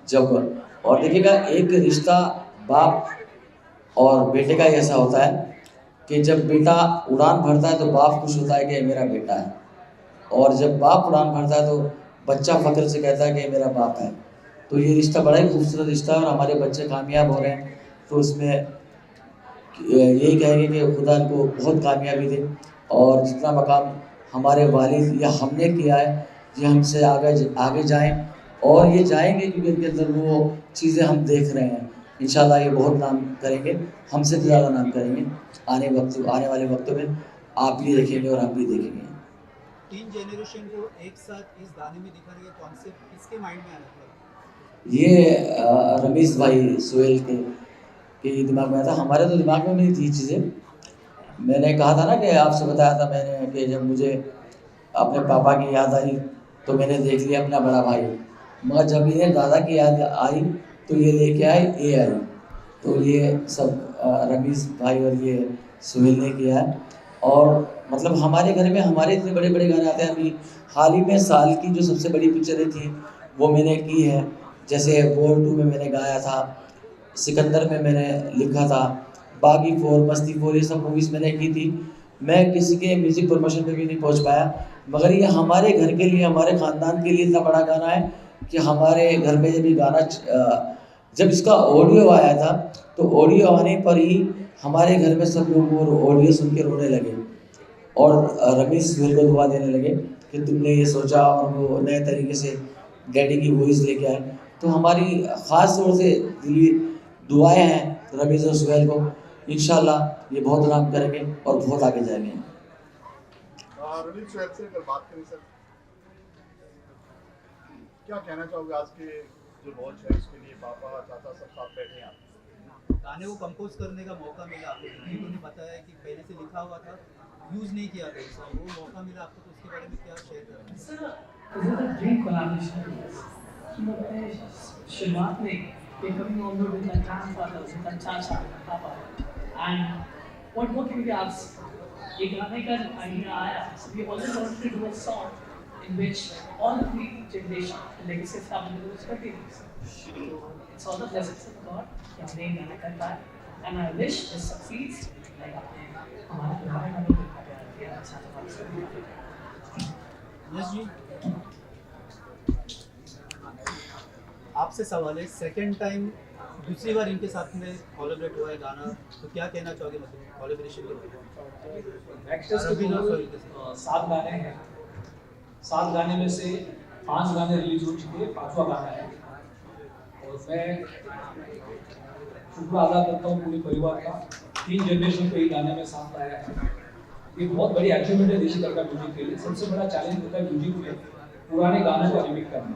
[SPEAKER 8] जब, और देखिएगा एक रिश्ता बाप और बेटे का ऐसा होता है कि जब बेटा उड़ान भरता है तो बाप खुश होता है कि मेरा बेटा है, और जब बाप उड़ान भरता है तो बच्चा फख्र से कहता है कि मेरा बाप है। तो ये रिश्ता बड़ा ही खूबसूरत रिश्ता है और हमारे बच्चे कामयाब हो रहे हैं, तो उसमें यही कहेंगे कि खुदा इनको बहुत कामयाबी दे, और जितना मकाम हमारे वालिद या हमने किया है ये हमसे आगे जाएं, और ये जाएंगे क्योंकि इनके अंदर वो चीज़ें हम देख रहे हैं। इंशाल्लाह ये बहुत नाम करेंगे, हमसे भी ज़्यादा नाम करेंगे आने वाले वक्तों में। आप भी देखेंगे और हम भी देखेंगे।
[SPEAKER 13] 3 जनरेशन को एक साथ इस गाने में दिखाने का कॉन्सेप्ट किसके माइंड में आया था?
[SPEAKER 8] ये रमेश भाई सोहेल के दिमाग में आया था, हमारे तो दिमाग में नहीं थी चीज़ें। मैंने कहा था ना कि आपसे बताया था मैंने कि जब मुझे अपने पापा की याद आई तो मैंने देख लिया अपना बड़ा भाई, मगर जब इन्हें दादा की याद आई तो ये लेके आए AI। तो ये सब रमेश भाई और ये सोहेल ने किया है। और मतलब हमारे घर में हमारे इतने बड़े बड़े गाने आते हैं। अभी हाल ही में साल की जो सबसे बड़ी पिक्चरें थी वो मैंने की है, जैसे वॉर 2 में मैंने गाया था, सिकंदर में मैंने लिखा था, बागी 4, मस्ती 4, ये सब मूवीज़ मैंने की थी। मैं किसी के म्यूज़िक प्रमोशन पे भी नहीं पहुंच पाया, मगर ये हमारे घर के लिए, हमारे ख़ानदान के लिए इतना बड़ा गाना है कि हमारे घर में जब ये गाना जब इसका ऑडियो आया था तो ऑडियो आने पर ही हमारे घर में सब लोग वो ऑडियो सुन के रोने लगे और रमेश सुहेल को दुआ देने लगे कि तुमने ये सोचा और वो नए तरीके से डैडी की वॉइस लेके आए। तो हमारी ख़ास तौर से दिली दुआएं हैं रमेश और सुहेल को, इंशाल्लाह ये बहुत नाम करेंगे और बहुत आगे जाएंगे।
[SPEAKER 12] रणवीर सुहेल से अगर बात करें सर, क्या कहना चाहोगे आज के जो लॉन्च है उसके लिए? पापा चाचा सब साथ बैठे हैं,
[SPEAKER 13] गाने को कंपोज करने का मौका मिला आपको, क्योंकि उन्होंने बताया कि पहले से लिखा हुआ था, यूज नहीं किया था सॉन्ग, वो मौका मिला आपको, तो उसके बारे में क्या शेयर करेंगे?
[SPEAKER 2] शुरुआत में coming on board with my grandfather, with my चाचा, पापा, and what more can we ask? ये गाने का आइडिया आया, so we always wanted to do a song in which all three generations, the legacy of family members continues. So it's all the blessings of God कि हमने ये गाना कर पाया, and I wish this succeeds. Like आपने हमारे पुराने गानों को इतना प्यार दिया, अच्छा था
[SPEAKER 13] यस जी, आपसे सवाल है, सेकंड टाइम दूसरी बार इनके साथ में कोलैबोरेट हुआ है गाना, तो क्या कहना चाहोगे मतलब कोलैबोरेशन के बारे में?
[SPEAKER 6] नेक्स्ट के 7 गाने हैं, 7 गाने में से 5 गाने रिलीज हो चुके हैं, 5वां गाना है। और मैं शुक्र अदा करता हूँ पूरे परिवार का, 3 जनरेशन को ये गाने में साथ लाया है। ये बहुत बड़ी अचीवमेंट है ऋषिकर का म्यूजिक के लिए। सबसे बड़ा चैलेंज होता है म्यूजिक में पुराने गानों को रिमेक करना,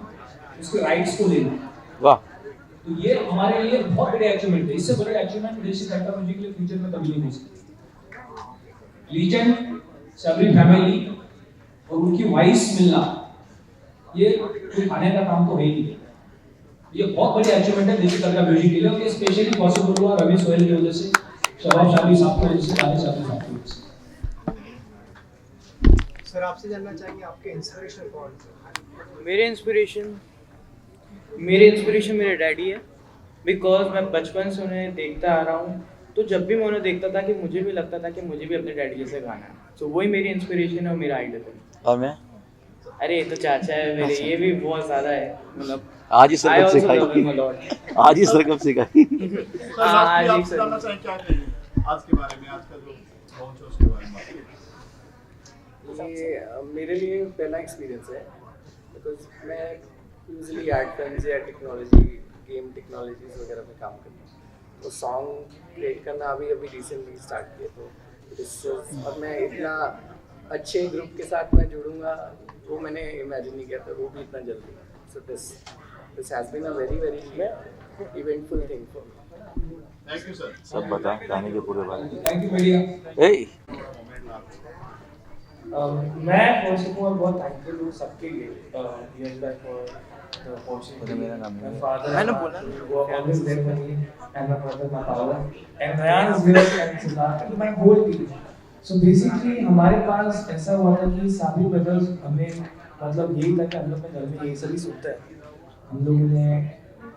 [SPEAKER 6] उसके राइट्स को लेना।
[SPEAKER 4] वाह,
[SPEAKER 6] तो ये हमारे लिए बहुत बड़ी अचीवमेंट है। इससे बड़ी अचीवमेंट ऋषिकर का म्यूजिक के लिए फ्यूचर में कभी नहीं हो सकती। लीजेंड सबरी फैमिली और उनकी वॉइस मिलना, ये कोई खाने का काम तो है ही नहीं। ये बहुत बड़ी अचीवमेंट है ऋषिकर का म्यूजिक के लिए, और ये स्पेशली पॉसिबल हुआ रमेश सुहेल की वजह से, शबाब शाबरी साहब की वजह से, दानिश शाबरी साहब की वजह से।
[SPEAKER 13] सर आपसे जानना चाहेंगे आपके इंस्पिरेशन कौन है?
[SPEAKER 5] मेरे इंस्पिरेशन मेरे डैडी है, बिकॉज मैं बचपन से उन्हें देखता आ रहा हूँ, तो जब भी मैं उन्हें देखता था कि मुझे भी लगता था कि मुझे भी अपने डैडी जैसे गाना है, तो वही मेरी इंस्पिरेशन है और मेरा आइडल है।
[SPEAKER 4] और मैं
[SPEAKER 5] अरे ये तो चाचा है मेरे, ये भी बहुत ज़्यादा है, मतलब
[SPEAKER 4] आज ही सरगम सिखाई, आज ही सरगम सिखाई।
[SPEAKER 12] आपसे जानना चाहें क्या कहेंगे आज के बारे में, आज का जो लॉन्च है उसके बारे में?
[SPEAKER 7] ये मेरे लिए पहला एक्सपीरियंस है, बिकॉज मैं यूजुअली आर्ट फिल्म या टेक्नोलॉजी, गेम टेक्नोलॉजीज वगैरह में काम करता हूँ, तो सॉन्ग क्रिएट करना अभी रिसेंटली स्टार्ट किया, तो और मैं इतना अच्छे ग्रुप के साथ मैं जुड़ूंगा वो मैंने इमेजिन नहीं किया था, वो भी इतना जल्दी। So this has been a very eventful thing for me.
[SPEAKER 12] Thank you sir.
[SPEAKER 4] सब बता गाने के पूरे बारे में।
[SPEAKER 6] थैंक यू भैया।
[SPEAKER 3] मैं फर्स्ट ऑफ ऑल बहुत थैंकफुल हूँ सबके लिए, यस भाई फॉर द अपॉर्चुनिटी।
[SPEAKER 4] मेरा नाम
[SPEAKER 3] माय फादर,
[SPEAKER 5] मैंने बोला
[SPEAKER 3] वो always there for me, and my brother, my power, and Ryan is there, and Siddharth, and my whole team. So basically हमारे पास ऐसा हुआ था कि साबिर ब्रदर्स हमें मतलब यही था कि हम लोग अपने घर में यही सभी सुनते हैं। हम लोगों ने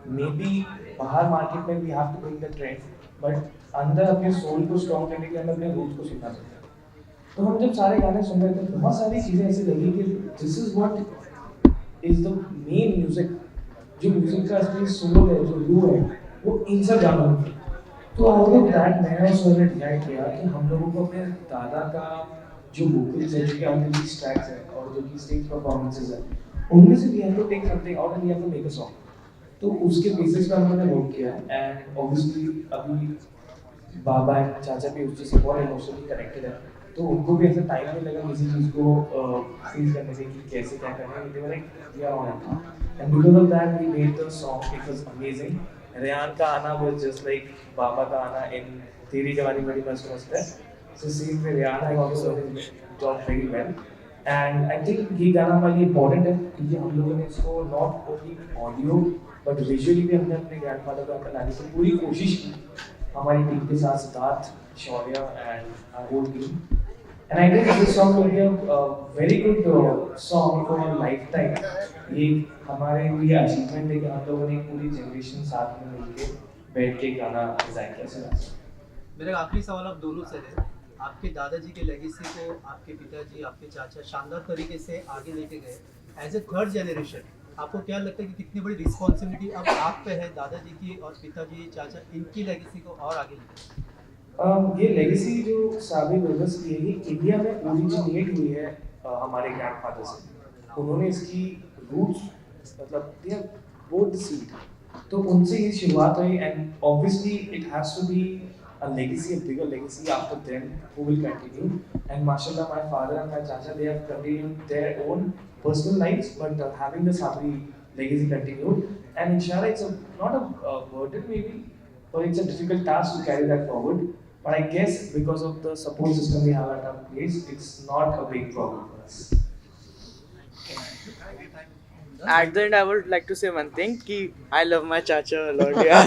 [SPEAKER 3] मे बी बाहर मार्केट में we have to bring the trend, but अंदर अपने सोल को स्ट्रॉन्ग करने के लिए हमें अपने रूट्स को सुनना चाहिए। तो हम जब सारे गाने सुन रहे थे, बहुत सारी चीज़ें ऐसी लगी कि this is what is the main music, जो म्यूजिक का असली सोल है, जो रूह है, वो इन सब गानों में। तो आउट ऑफ दैट मैंने और सर ने डिसाइड किया कि हम लोगों को अपने दादा का जो वोकल्स है, जो कि अनरिलीज ट्रैक्स है और जो कि स्टेज परफॉर्मेंसेस है, उनमें से we have to take something out and we have to make a song. तो उसके बेसिस पे हमने वर्क किया, एंड ऑब्वियसली अभी बाबा एंड चाचा भी उस चीज़ से बहुत इमोशनली कनेक्टेड है, तो उनको भी ऐसा टाइम नहीं लगा किसी चीज़ को फील करने से कि कैसे क्या करना है। They were like we are on it, and because of that we made the song, it was amazing. Rayan का आना वाज जस्ट लाइक बाबा का आना इन तेरी जवानी बड़ी मस्त मस्त है। So same way Ryan I also job very well, and I think ये गाना हमारे लिए इम्पोर्टेंट है क्योंकि हम लोगों ने इसको not only audio but visually भी हमने अपने ग्रैंडफादर को लाने की पूरी कोशिश की, हमारी टीम के साथ Siddharth, Shaurya and our whole team. And I guess this song will be a very good song for a lifetime. ये हमारे लिए अचीवमेंट है कि हम लोगों ने पूरी जनरेशन साथ में मिलके बैठ के गाना डिजाइन किया।
[SPEAKER 13] मेरा आखिरी सवाल आप दोनों से है। आपके दादाजी के लेगेसी को आपके पिताजी, आपके चाचा शानदार तरीके से आगे लेके गए। एज ए थर्ड जनरेशन, आपको क्या लगता है कि कितनी बड़ी रिस्पॉन्सिबिलिटी अब आप पे है दादाजी की और पिताजी, चाचा, इनकी लेगेसी को और आगे लेके?
[SPEAKER 3] ये लेगेसी जो साबिर ब्रदर्स की है, ये इंडिया में ओरिजिनेट हुई है हमारे ग्रैंडफादर से। उन्होंने इसकी रूट्स मतलब they are both the seed, तो उनसे ये शुरुआत हुई and obviously it has to be a legacy, a bigger legacy after them who will continue. And mashallah, my father and my chacha, they have continued their own personal lives, but having the Sabri legacy continued. And inshallah, it's not a burden maybe, but it's a difficult task to carry that forward. But I guess because of the support system we have at our place, it's not a big problem for us.
[SPEAKER 5] At the end, I would like to say one thing: कि I love my chacha a lot. Yeah.